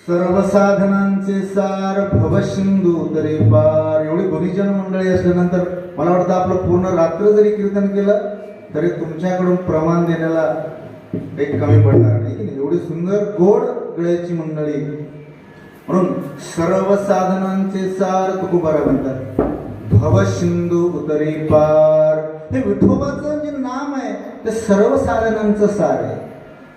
सर्व साधनांचे सार भवसिंधू तरी पार. एवढी गुणीजन मंडळी असल्यानंतर मला वाटतं आपलं पूर्ण रात्र जरी कीर्तन केलं तरी तुमच्याकडून प्रमाण देण्याला एक कमी पडणार नाही. एवढी सुंदर गोड गळ्याची मंडळी. म्हणून सर्व साधनांचे सार तुकोबारा म्हणतात भवसिंधू उतरी पार. हे विठोबाचं जे नाम आहे ते सर्व साधनांचं सार आहे.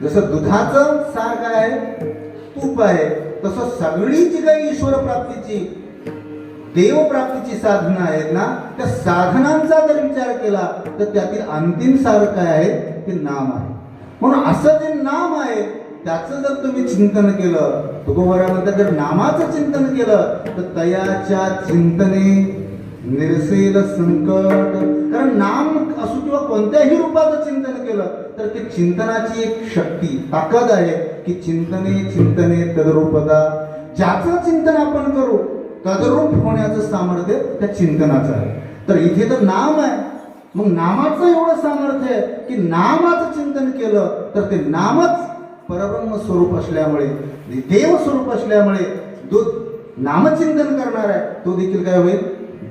जसं दुधाचं सार काय आहे, तूप आहे, तसं सगळी जी काही ईश्वर प्राप्तीची, देव प्राप्तीची साधना आहेत ना, त्या साधनांचा जर विचार केला तर त्यातील अंतिम सार काय आहे, ते नाम आहे. म्हणून असं जे नाम आहे त्याचं जर तुम्ही चिंतन केलं, तुकोबारामध्ये जर नामाचं चिंतन केलं तर तयाच्या चिंतने निरसेल संकट. कारण नाम असो किंवा कोणत्याही रूपाचं चिंतन केलं तर ते चिंतनाची एक शक्ती, ताकद आहे की चिंतने चिंतने तदरूपता. ज्याचं चिंतन आपण करू तदरूप होण्याचं सामर्थ्य त्या चिंतनाचं आहे. तर इथे तर नाम आहे, मग नामाचं एवढं सामर्थ्य आहे की नामाचं चिंतन केलं तर ते नामच परब्रह्म स्वरूप असल्यामुळे, देव स्वरूप असल्यामुळे जो नामचिंतन करणार आहे तो देखील काय होईल,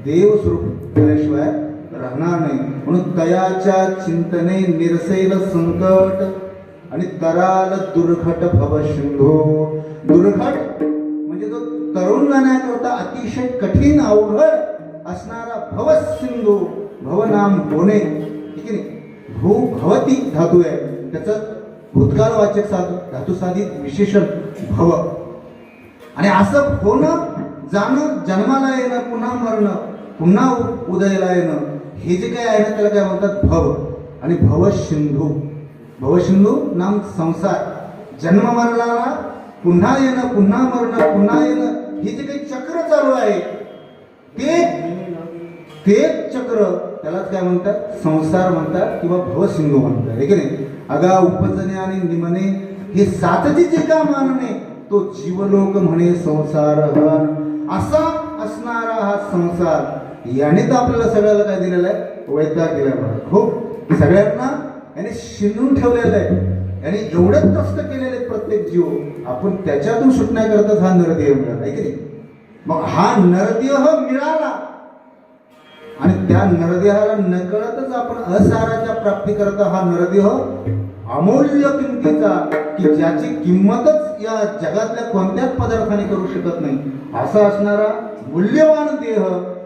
देव स्वरूप केल्याशिवाय राहणार नाही. म्हणून तयाच्या चिंतने निरसेल संकट आणि तराल दुर्घट भवसिंधू. दुर्घट म्हणजे तो तरुण जाण्याकरता अतिशय कठीण अवघड असणारा भवसिंधू. भवनाम होणे, ठीक आहे नाही, भू भवती धातू आहे, त्याचं भूतकाळवाचक धातू साधित विशेषण भव. आणि असं होणं, जाणं, जन्माला येणं, पुन्हा मरणं, पुन्हा उदयाला येणं, हे जे काय आहे ना त्याला काय म्हणतात भव. आणि भवसिंधू, भवसिंधू नाम संसार, जन्म मरणाला, पुन्हा येणं, पुन्हा मरणं, पुन्हा येणं, हे जे काही चक्र चालू आहे ते चक्र त्यालाच काय म्हणतात, संसार म्हणतात किंवा भवसिंधू म्हणतात, हे की नाही. अगा उपजणे आणि निमणे हे सातची जे का मानणे तो जीवलोक म्हणे संसार. असा असणारा हा संसार, याने तर आपल्याला सगळ्याला काय दिलेला आहे, वैताग दिलाय. खूप सगळ्यांना याने शिंदून ठेवलेलं आहे, याने एवढे त्रस्त केलेले प्रत्येक जीव. आपण त्याच्यातून सुटण्याकरताच हा नरदेह मिळाला, आहे की नाही. मग हा नरदेह मिळाला आणि त्या नरदेहाला नकळतच आपण असाराच्या प्राप्ती करता हा नरदेह अमूल्य किमतीचा, की ज्याची किंमतच या जगातल्या कोणत्याच पदार्थाने करू शकत नाही, असा असणारा मूल्यवान देह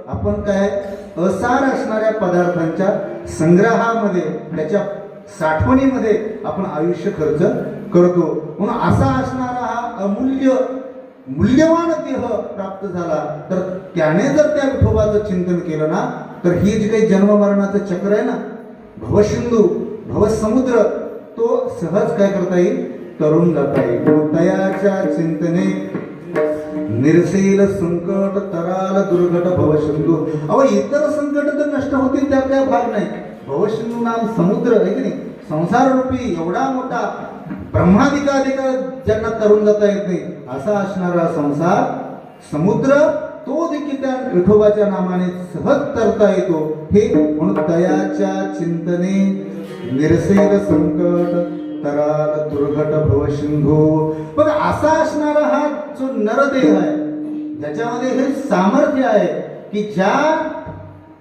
आपण काय असार असणाऱ्या पदार्थांच्या संग्रहामध्ये, त्याच्या साठवणीमध्ये आपण आयुष्य खर्च करतो. म्हणून असा असणारा हा अमूल्य मूल्यवान देह प्राप्त झाला तर त्याने जर त्या विठोबाचं चिंतन केलं ना तर ही जी काही जन्म मरणाचं चक्र आहे ना, भवसिंधू भवसमुद्र, तो सहज काय करता येईल, तरुण जाता येईल. तयाच्या चिंतने निरसेल संकट तराल दुर्घट भवसिंधू. अहो इतर संकट तर नष्ट होतील त्यात काय भाग नाही. भवसिंधू नाम समुद्र आहे की नाही, संसार रूपी एवढा मोठा ब्रह्मादिकाधिका ज्यांना तरुण जाता येत नाही असा असणारा संसार समुद्र तो देखील त्या विठोबाच्या नामाने सहज तरता येतो. हे म्हणून तयाच्या चिंतने निरसेल संकट तराल दुर्घट भवसिंधू. बघा असा असणारा हा जो नरदेह आहे ज्याच्यामध्ये हे सामर्थ्य आहे की ज्या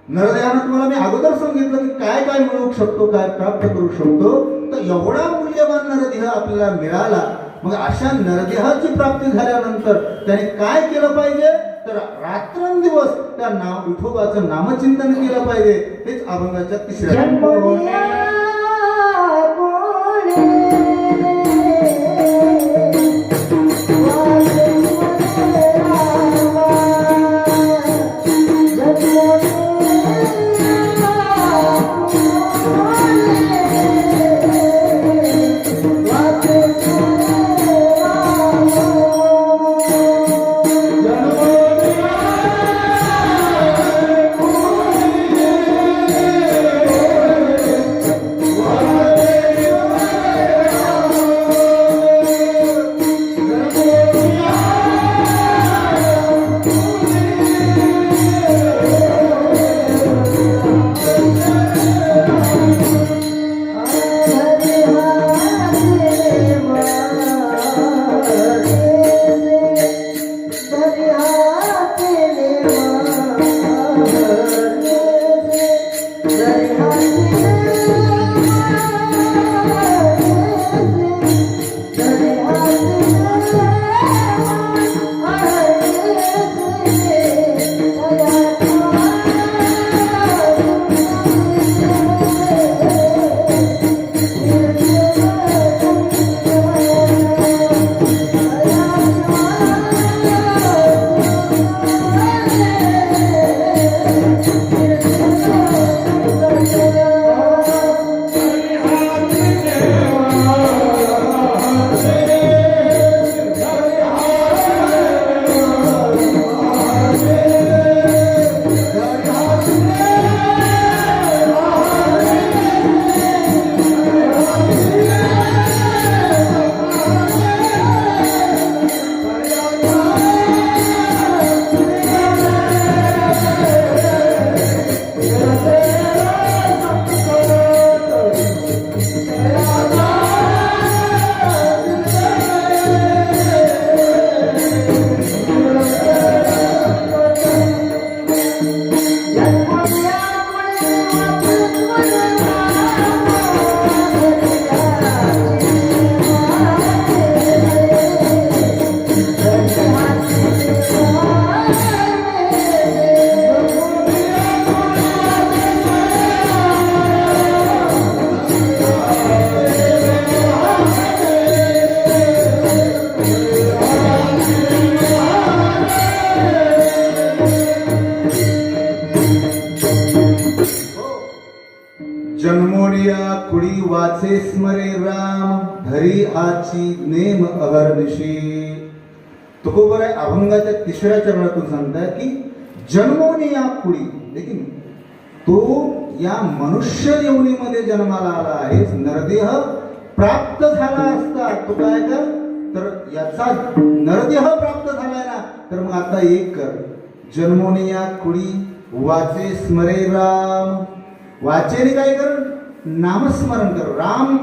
नरदेहानं तुम्हाला मी अगोदर सांगितलं की काय काय मिळवू शकतो, काय प्राप्त करू शकतो, तर एवढा मूल्यवान नरदेह आपल्याला मिळाला. मग अशा नरदेहाची प्राप्ती झाल्यानंतर त्याने काय केलं पाहिजे, तर रात्रंदिवस त्या नाव विठोबाचं नामचिंतन केलं पाहिजे. हेच अभंगाच्या तिसऱ्या जन्मोनिया जन्मोनिया कुळी वाचे स्मरे राम धरी आची नेम अहर्निशी. तुकोबर आहे अभंगाच्या तिसऱ्या चरणातून सांगताय की जन्मोनिया कुळी देखील तो या मनुष्य योनीमध्ये जन्माला आला आहे. नरदेह प्राप्त झाला असता तो काय कर, तर याचा नरदेह प्राप्त झालाय ना, तर मग आता एक कर, जन्मोनिया कुळी वाचे स्मरे राम. वाचेने काय कर, नामस्मरण कर. राम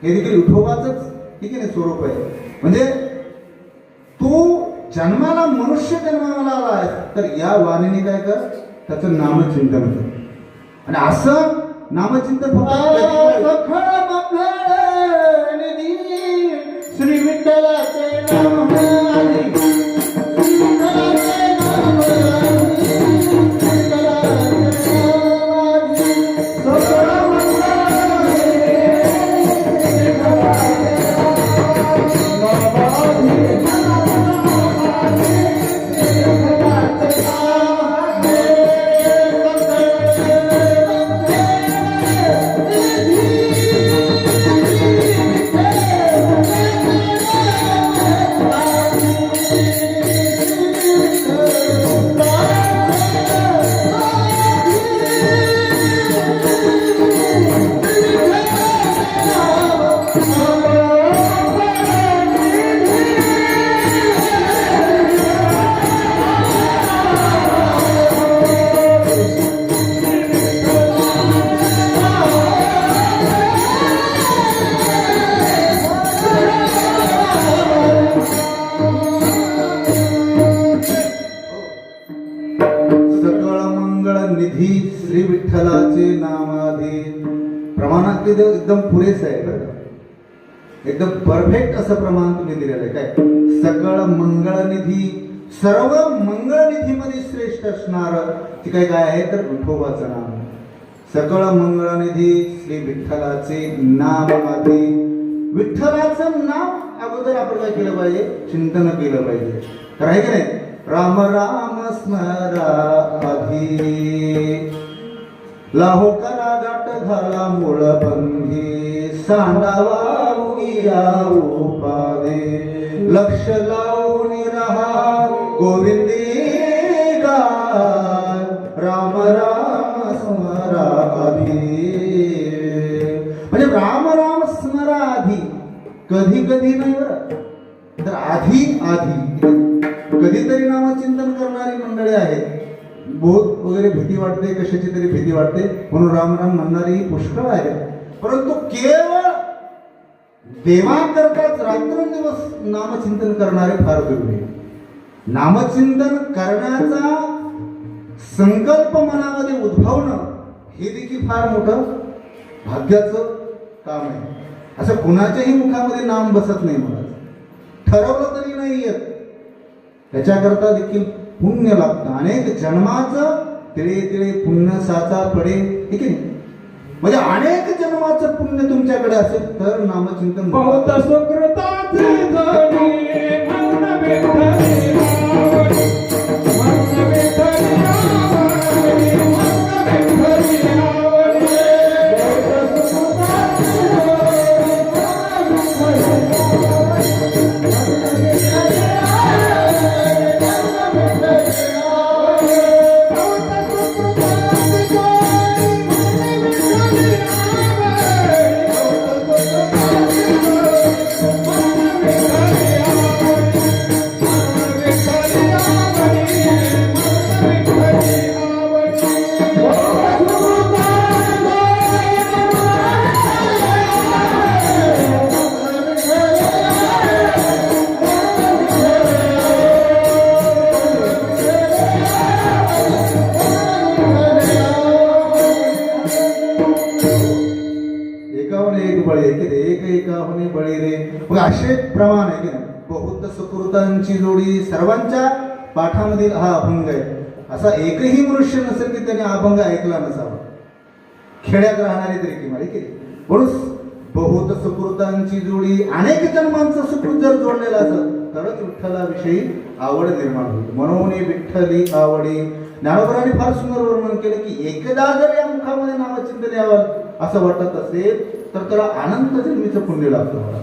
हे देखील विठोबाचंच ठीक आहे ना स्वरूप आहे. म्हणजे तू जन्माला मनुष्य जन्माला आला आहे तर या वाणीने काय कर, त्याचं नामचिंतन कर. आणि असं नामचिंतन फक्त श्री विठ्ठलाचे नाम मंगळ निधी श्री विठ्ठलाचे नामाधी. प्रमाणात ते एकदम पुरेस आहे बरं का? एकदम परफेक्ट असं प्रमाण तुम्ही दिलेलं आहे. काय सकळ मंगळ निधी, सर्व मंगळ निधीमध्ये श्रेष्ठ असणार ते काय काय आहे तर विठोबाचं नाम. सकळ मंगळ निधी श्री विठ्ठलाचे नाम आधी. विठ्ठलाचं नाव अगोदर आपण काय केलं पाहिजे, चिंतन केलं पाहिजे. तर आहे की नाही, राम राम स्मरा आधी, लाहो करा गाठ घाला मूळ बंधी, सांडावा उगिया उपादे, लक्ष लावून रहा गोविंदी गाय, राम राम स्मरा आधी. म्हणजे राम राम स्मरा आधी, कधी कधी नाही बरं तर आधी आधी. कधीतरी नामचिंतन करणारी मंडळी आहेत, बहुत वगैरे भीती वाटते, कशाची तरी भीती वाटते म्हणून राम राम म्हणणारी पुष्कळ आहे. परंतु केवळ देवाकरताच रात्रंदिवस नामचिंतन करणारे फार दुर्मिळ. नामचिंतन करण्याचा संकल्प मनामध्ये उद्भवणं हे देखील फार मोठं भाग्याचं काम आहे. असं कुणाच्याही मुखामध्ये नाम बसत नाही. मला ठरवलं तरी नाही येत, त्याच्याकरता देखील पुण्य लागतं. अनेक जन्माचं तिळे तिळे पुण्य साचा पडे, ठीक आहे. म्हणजे अनेक जन्माचं पुण्य तुमच्याकडे असेल तर नामचिंतन बहुत सुकृताचे जणी मन विठ्ठली आवडी, मन विठ्ठली आवडी, मन विठ्ठली आवडी. बहुत सुकृताचे एकाहुने बळी रे. मग असे प्रमाण आहे की नाही. बहुत सुकृतांची जोडी, सर्वांच्या पाठामधील हा अभंग आहे. असा एकही मनुष्य नसेल की त्याने अभंग ऐकला नसावा, खेड्यात राहणारे तरी किंवा की. म्हणून बहुत सुकृतांची जोडी, अनेक जन्मांचं सुकृत जर जोडलेलं असेल तरच विठ्ठलाविषयी आवड निर्माण होते. म्हणून विठ्ठली आवडी. ज्ञानोबरांनी फार सुंदर वर्णन केलं की एकदा जर या मुखामध्ये नामचिंतन यावं असं वाटत असेल तर त्याला अनंत जन्मीचं पुण्य लाभतं. मला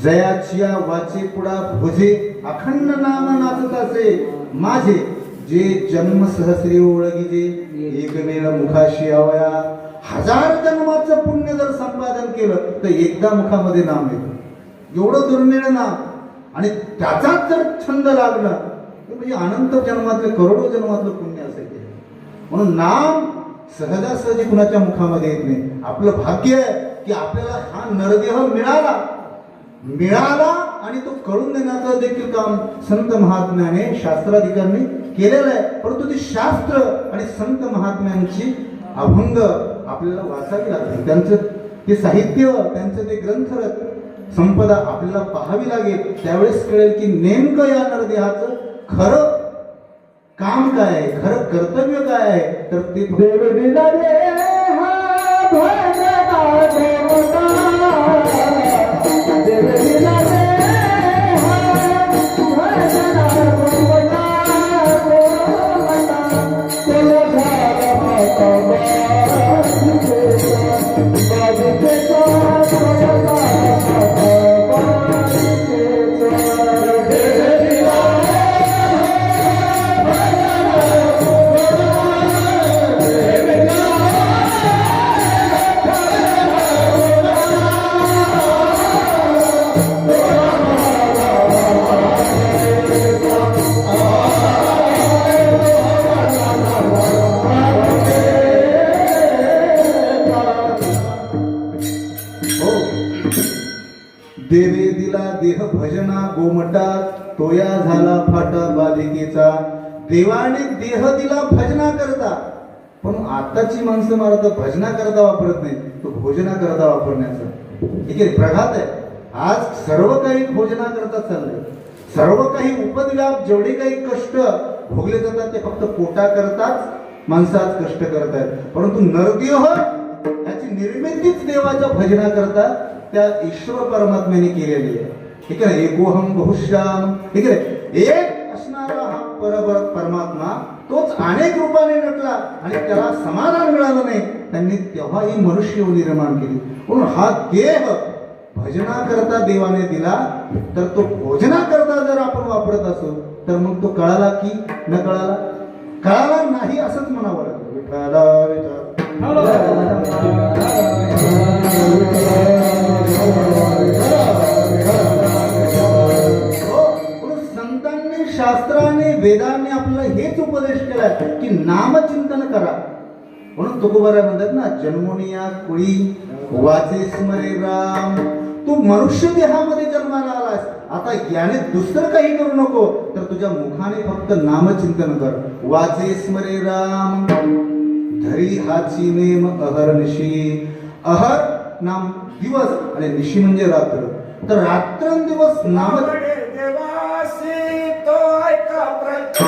जयाचिया वाचे पुढा भोजे, अखंड नाम नाचत असे माझे, जे जन्म सहस्री ओळखीचे, एक वेळ मुखाशी आवया. हजार जन्माचं पुण्य जर संपादन केलं तर एकदा मुखामध्ये नाम येतं. एवढं दुर्मिळ नाम आणि त्याचाच जर छंद लागला म्हणजे अनंत जन्मातलं, करोडो जन्मातलं पुण्य असेल. म्हणून नाम सहजासहजी कुणाच्या मुखामध्ये येत नाही. आपलं भाग्य आहे की आपल्याला हा नरदेह मिळाला आणि तो कळून देण्याचं देखील काम संत महात्म्याने शास्त्राधिकाऱ्यांनी केलेलं आहे. परंतु ते शास्त्र आणि संत महात्म्यांची अभंग आपल्याला वाचावी लागते. त्यांचं ते साहित्य, त्यांचं ते ग्रंथ संपदा आपल्याला पाहावी लागेल. त्यावेळेस कळेल की नेमकं या नरदेहाचं खरं काम काय आहे, खरं कर्तव्य काय आहे. तर ते देव दिला देहा भजना देवता, देव दिला देहा भजना देवता, तुला झाला देवे दिला देह भजना गोमटा, तोया झाला फाटा बालिकेचा. देवाने देह दिला भजना करता, पण आताची माणसं मला तर भजना करता वापरत नाही, तो भोजना करता वापरण्याचं ठीक आहे प्रघात आहे. आज सर्व काही भोजना करता चाललंय. सर्व काही उपद्व्याप जेवढे काही कष्ट भोगले जातात ते फक्त पोटा करताच माणसं आज कष्ट करत आहेत. परंतु नरदेह याची निर्मितीच देवाच्या भजना करता त्या ईश्वर परमात्म्याने केलेली आहे. ठीक आहे ना. एकोहम बहुश्याम ठीक आहे. एक असणारा हा परमात्मा तोच अनेक रूपाने नटला आणि त्याला समाधान मिळालं नाही. त्यांनी तेव्हा ही मनुष्य निर्माण केली. म्हणून हा देह भजना करता देवाने दिला, तर तो भोजना करता जर आपण वापरत असो तर मग तो कळाला की न कळाला? कळाला नाही असंच म्हणावं लागतं. विठ्ठला संतांनी शास्त्राने वेदांनी आपल्याला हेच उपदेश केलाय की नामचिंतन करा. म्हणून तुकोबाराय म्हणतात ना, जन्मोनिया कुळी वाचे स्मरे राम. तू मनुष्य देहामध्ये जन्माला आलास, आता याने दुसरं काही करू नको, तर तुझ्या मुखाने फक्त नामचिंतन कर. वाचे स्मरे राम धरी हाची नेम अहर्निशी. अहर नाम दिवस आणि निशी म्हणजे रात्र. तर रात्रंदिवस नाम देवासी तो ऐका प्रचार.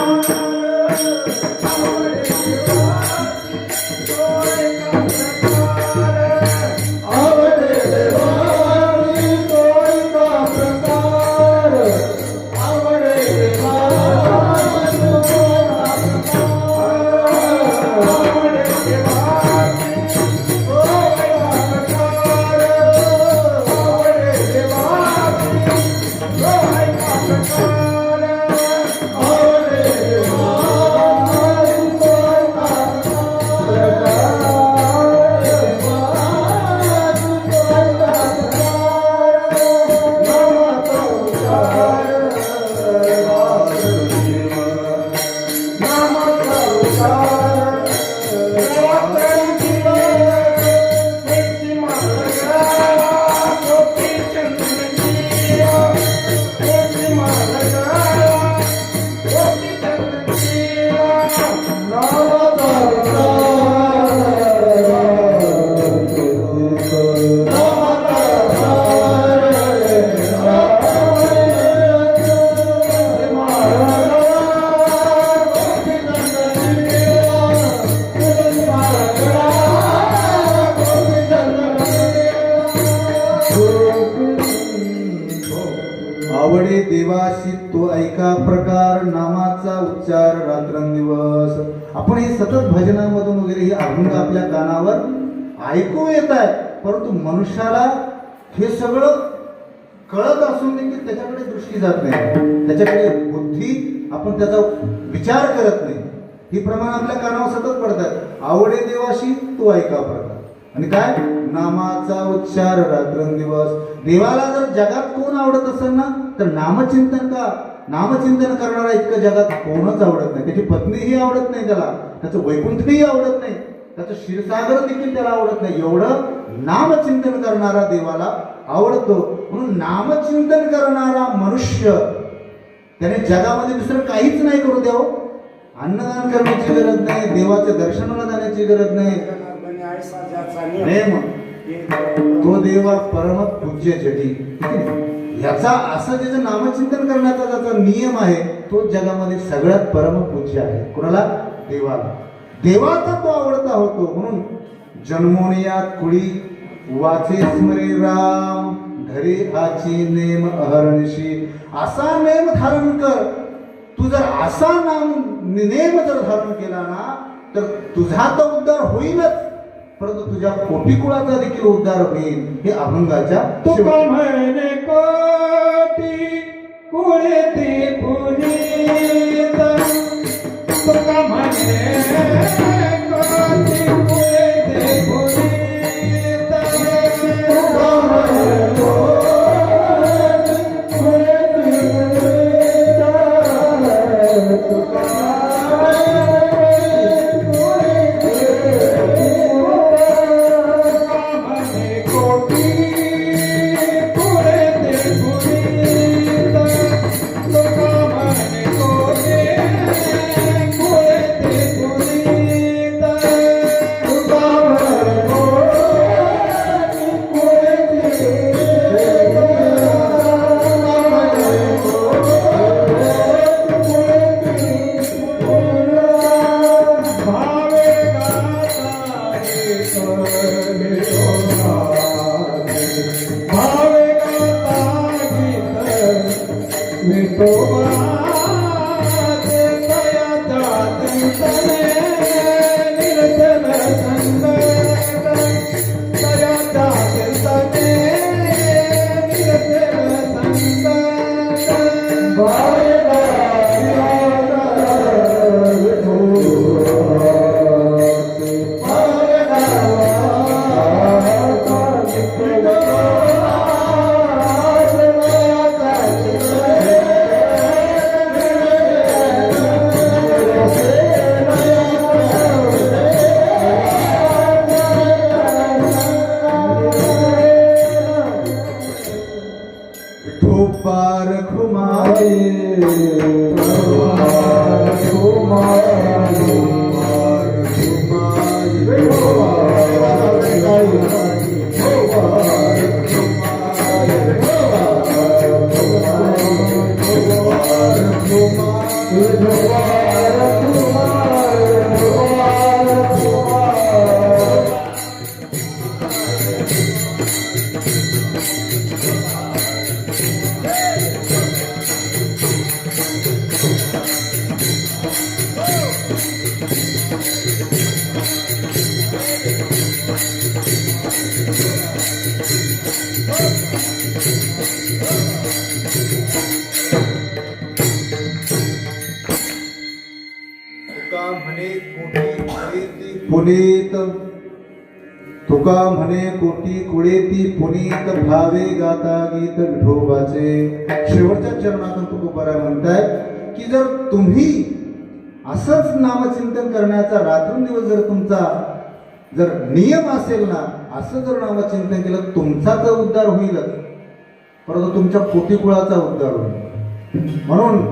आवडे देवाशी तो ऐका प्रकार नामाचा उच्चार रात्रंदिवस. आपण हे सतत भजनामधून वगैरे हे अभंग आपल्या कानावर ऐकू येत आहे, परंतु मनुष्याला हे सगळं कळत असून देखील त्याच्याकडे दृष्टी जात नाही, त्याच्याकडे बुद्धी आपण त्याचा विचार करत नाही. ही प्रमाण आपल्या कानावर सतत पडतात. आवडे देवाशी तो ऐका प्रकार आणि काय नामाचा उच्चार रात्रंदिवस. देवाला जर जगात कोण आवडत असेल ना तर नामचिंतन का नामचिंतन करणारा इतकं जगात कोणच आवडत नाही. त्याची पत्नीही आवडत नाही त्याला, त्याचं वैकुंठही आवडत नाही, त्याचं क्षीरसागर देखील त्याला आवडत नाही. एवढं नामचिंतन करणारा देवाला आवडतो. म्हणून नामचिंतन करणारा मनुष्य त्याने जगामध्ये दुसरं काहीच नाही करू द्यावं. अन्नदान करण्याची गरज नाही, देवाच्या दर्शनाला जाण्याची गरज नाही. तो देवा परम पूज्य जटी. याचा असं ज्याचं नामचिंतन करण्याचा ज्याचा नियम आहे तो जगामध्ये सगळ्यात परम पूज्य आहे. कोणाला? देवाला. देवाचा तो आवडता होतो. म्हणून जन्मोनिया कुळी वाचे स्मरे राम धरे आची नेम अहर्निशी. असा नेम धारण कर. तू जर असा नेम जर धारण केला ना तर तुझा तर उद्धार होईलच, परंतु तुझ्या कोटीकुळाचा देखील उद्धार होईल. हे अभंगाच्या तुका म्हणे कोटी कुळे ते पुनीत. तुका म्हणे कोटी कुळे ते पुनीत. तुका म्हणे कोटी कुळे ते पुनीत. तुका तुका म्हणे कोटी कुळेती पुनीत तुका म्हणे कोटी कुळेती पुनीत भावे गाता गीत विठोबाचे. शेवटच्या चरणातून तुकोबाराय म्हणताय की जर तुम्ही असंच नामचिंतन करण्याचा रात्रंदिवस जर तुमचा जर नियम असेल ना, असं जर नामचिंतन केलं तुमचा तर उद्धार होईलच, परंतु तुमच्या कोटीकुळाचा उद्धार होईल. म्हणून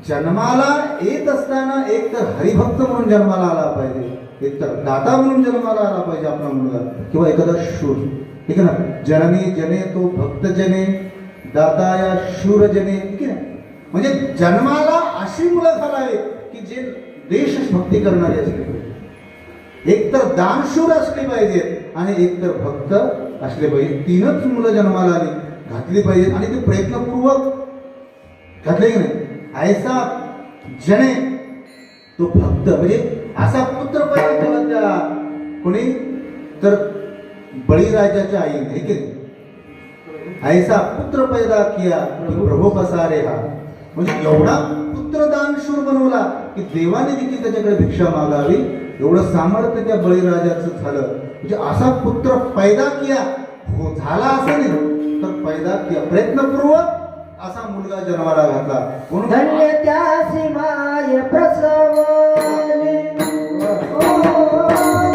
जन्माला येत असताना एक तर हरिभक्त म्हणून जन्माला आला पाहिजे, एक तर दाता म्हणून जन्माला आला पाहिजे आपला मुलगा किंवा एखादा शूर. ठीक आहे ना. जननी जने तो भक्त जने दाता या शूर जने. ठीक आहे. म्हणजे जन्माला अशी मुलं घालावीत की जे देशभक्ती करणारी असली पाहिजे, एक तर दानशूर असली पाहिजेत आणि एक तर भक्त असले पाहिजे. तीनच मुलं जन्माला आली घातली पाहिजेत आणि ते प्रयत्नपूर्वक घातले की नाही. ऐसा जने तो भक्त म्हणजे असा पुत्र पैदा केला त्या कोणी तर बळीराजाच्या आईने. हे की ऐसा पुत्र पैदा किया प्रभू पसारे हा. म्हणजे एवढा पुत्र दानशूर बनवला की देवाने देखील त्याच्याकडे भिक्षा मागावी एवढं सामर्थ्य त्या बळीराजाचं झालं. म्हणजे असा पुत्र पैदा किया हो झाला असं नाही तर पैदा किया प्रयत्नपूर्वक असा मुलगा जन्माला घातला. म्हणून धन्य त्यासी माय प्रसवली ओ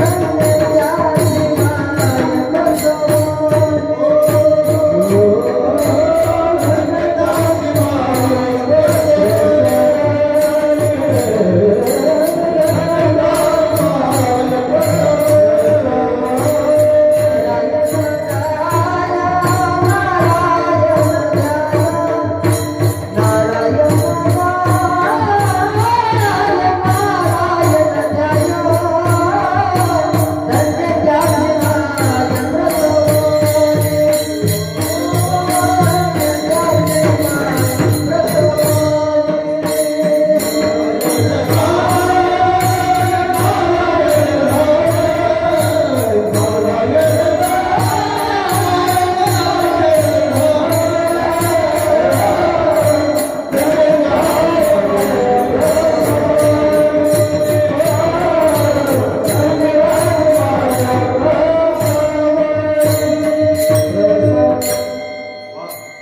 धन्य त्यासी माय प्रसवली धन्य त्यासी माय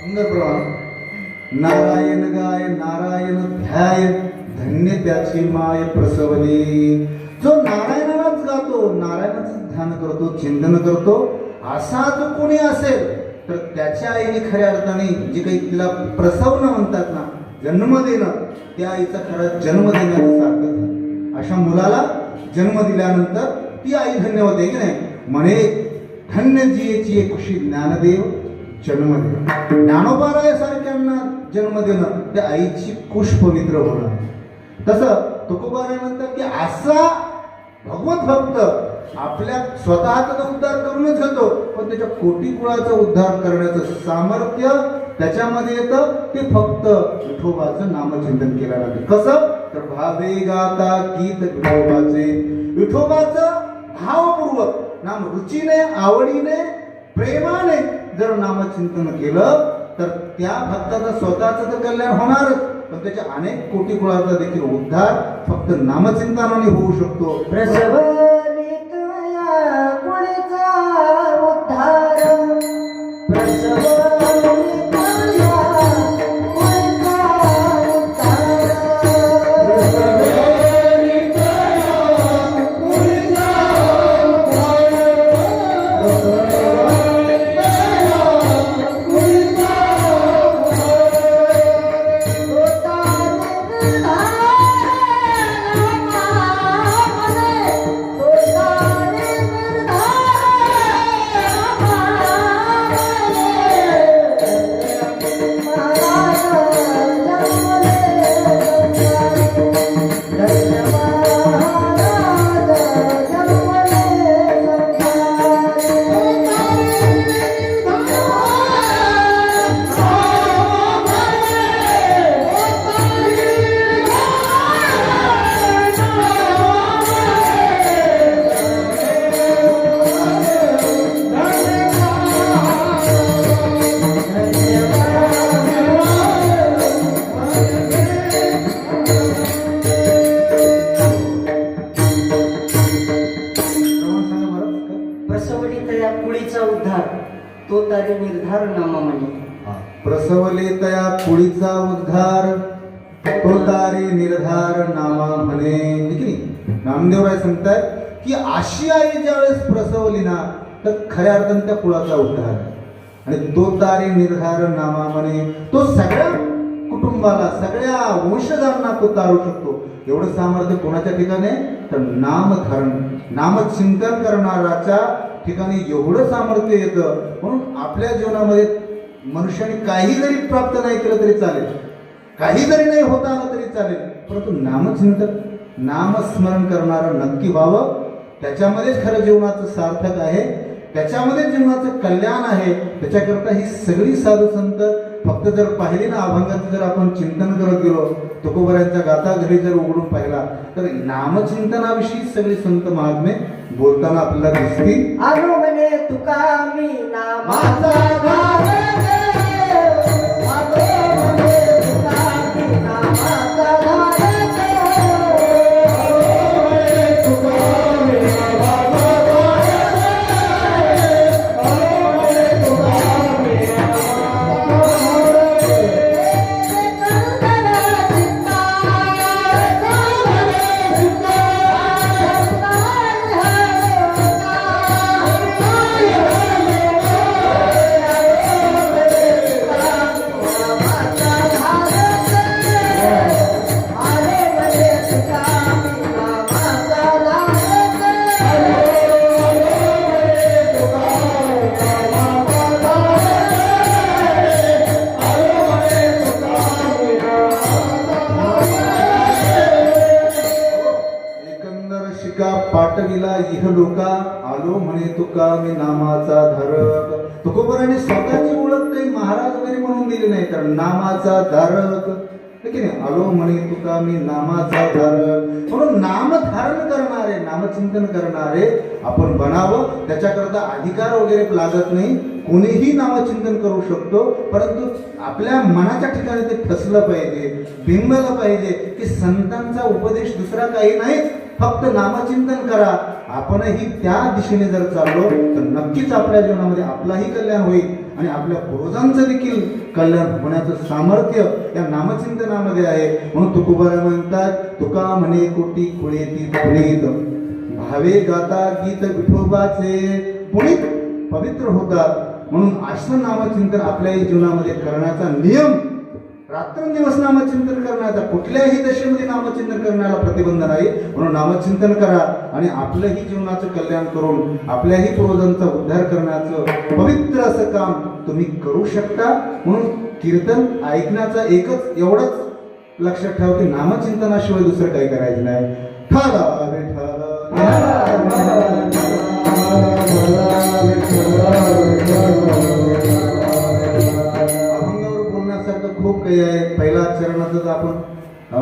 सुंदर प्रमाण. नारायण गाय नारायण ध्याय धन्य त्याची माय प्रसवली. जो नारायणालाच गातो, नारायणाचं ध्यान करतो, चिंतन करतो, असा जो कोणी असेल तर त्याच्या आईने खऱ्या अर्थाने जे काही तिला प्रसवणं म्हणतात ना, जन्म देणं, त्या आईचा खरा जन्म देण्याचं सार्थक झालं. अशा मुलाला जन्म दिल्यानंतर ती आई धन्य होते की नाही. म्हणे धन्य जियेची खुशी ज्ञानदेव जन्म देणं. ज्ञानोबारायासारख्यांना जन्म देणं त्या आईची कुश पवित्र होणं. तसं तुकोबाराय म्हणतात की असा भगवत भक्त आपल्या स्वतःचा तर उद्धार करूनच घेतो, पण त्याच्या कोटी कुळाचा उद्धार करण्याचं सामर्थ्य त्याच्यामध्ये येतं. ते फक्त विठोबाचं नामचिंतन केल्यानंतर कसं तर भावे गाता गीत विठोबाचे. विठोबाचं भावपूर्वक नाम रुचीने आवडीने प्रेमाने जर नामचिंतन केलं तर त्या भक्ताचं स्वतःचं तर कल्याण होणारच, पण त्याच्या अनेक कोटी कुळाचा देखील उद्धार फक्त नामचिंतनाने होऊ शकतो. प्रसवली तुया कुळीचा उद्धार प्रसवली तुया कुळीचा उद्धार प्रसवली तुया कुळीचा उद्धार तो तारी निर्धार नामा म्हणे. प्रसवले तया कुळीचा उद्धार तो तारी निर्धार नामा म्हणे. हे की नाही? नामदेवराय सांगतात की अशी आई ज्यावेळेस प्रसवली ना तर खऱ्या अर्थाने त्या कुळाचा उद्धार आहे. आणि तो तारी निर्धार नामा म्हणे. तो सगळ्या कुटुंबाला सगळ्या वंशजांना तो तारू शकतो. एवढं सामर्थ्य कोणाच्या ठिकाणी आहे? तर नामधारण नामचिंतन करणाराच्या ठिकाणी एवढं सामर्थ्य येतं. म्हणून आपल्या जीवनामध्ये मनुष्याने काही जरी प्राप्त नाही केलं तरी चालेल, काही जरी नाही होता आलं तरी चालेल, परंतु नामचिंतन नामस्मरण करणारं नक्की व्हावं. त्याच्यामध्येच खरं जीवनाचं सार्थक आहे, त्याच्यामध्ये जीवनाचं कल्याण आहे. त्याच्याकरता ही सगळी साधू संत फक्त जर पाहिली ना अभंगाचं जर आपण चिंतन करत गेलो, तुकोबऱ्यांच्या गाथा घरी जर उघडून पाहिला तर नामचिंतनाविषयी सगळी संत महात्मे बोलताना आपल्याला दिसतील. आलो म्हणे तुका मी नामाचा धार गे. आलो म्हणे तुका मी नामाचा धार गे. पाठविला इह लोका आलो म्हणे तुका मी नामाचा धारक. तुकोबराने स्वतःची ओळख काही महाराज वगैरे म्हणून दिली नाही, तर नामाचा धारक. की नाही? आलो म्हणे तुका मी नामाचा धारक. म्हणून नामधारण करणारे नामचिंतन करणारे आपण बनावं. त्याच्याकरता अधिकार वगैरे लागत नाही, कोणीही नामचिंतन करू शकतो. परंतु आपल्या मनाच्या ठिकाणी ते ठसलं पाहिजे, बिंबलं पाहिजे की संतांचा उपदेश दुसरा काही नाहीच, फक्त नामचिंतन करा. आपणही त्या दिशेने जर चाललो तर नक्कीच आपल्या जीवनामध्ये आपलाही कल्याण होईल आणि आपल्या पूर्वजांचं देखील कल्याण होण्याचं सामर्थ्य या नामचिंतनामध्ये आहे. म्हणून तुकोबा म्हणतात तुका म्हणे कोटी कुळेती पुनीत भावे गाता गीत विठोबाचे पुनीत पवित्र होतात. म्हणून असं नामचिंतन आपल्याही जीवनामध्ये करण्याचा नियम, रात्रंदिवस नामचिंतन करण्याचा, कुठल्याही दशेमध्ये नामचिंतन करण्याला प्रतिबंध नाही. म्हणून नामचिंतन करा आणि आपलंही जीवनाचं कल्याण करून आपल्याही पूर्वजांचा उद्धार करण्याचं पवित्र असं काम तुम्ही करू शकता. म्हणून कीर्तन ऐकण्याचा एकच एवढंच लक्षात ठेवा की नामचिंतनाशिवाय दुसरं काही करायचं नाही. ठाला विठ्ठल खूप काही आहे. पहिला चरणातच आपण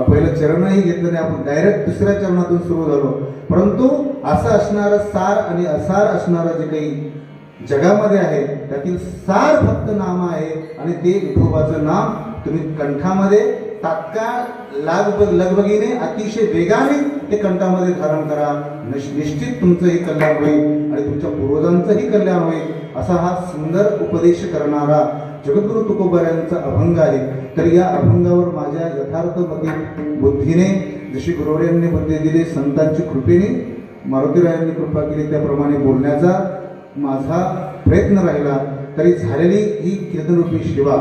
पहिलं चरणही घेतलं नाही, आपण डायरेक्ट दुसऱ्या चरणातून सुरू झालो. परंतु असं असणारं सार आणि असार असणारं जे काही जगामध्ये आहे त्यातील सार फक्त नाम आहे आणि ते विठोबाचं नाम तुम्ही कंठामध्ये तात्काळ लगबगीने अतिशय वेगाने ते कंठामध्ये धारण करा. निश्चित तुमचंही कल्याण होईल आणि तुमच्या पूर्वजांचंही कल्याण होईल. असा हा सुंदर उपदेश करणारा जगद्गुरु तुकोबाऱ्यांचा अभंग आहे. तर या अभंगावर माझ्या यथार्थ बुद्धीने जशी गुरुवर्यांनी बुद्धी दिली, संतांची कृपेने मारुतीरायांनी कृपा केली त्याप्रमाणे बोलण्याचा माझा प्रयत्न राहिला. तरी झालेली ही कीर्तनरूपी सेवा,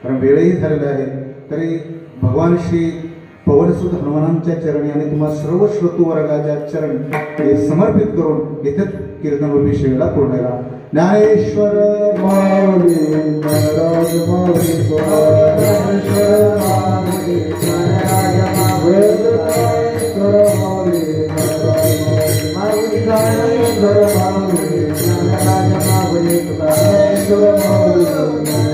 कारण वेळही झालेला आहे, तरी भगवान श्री पवनसुत हनुमानांच्या चरणी आणि तुम्हा सर्व श्रोतू वर्गाच्या चरण हे समर्पित करून इथेच कीर्तनरूपी सेवेला पूर्ण करा. ज्ञानेश्वर माऊली महाराज माऊली ज्ञानेश्वर माऊली महाराज माऊली ज्ञानेश्वर माऊली महाराज माऊली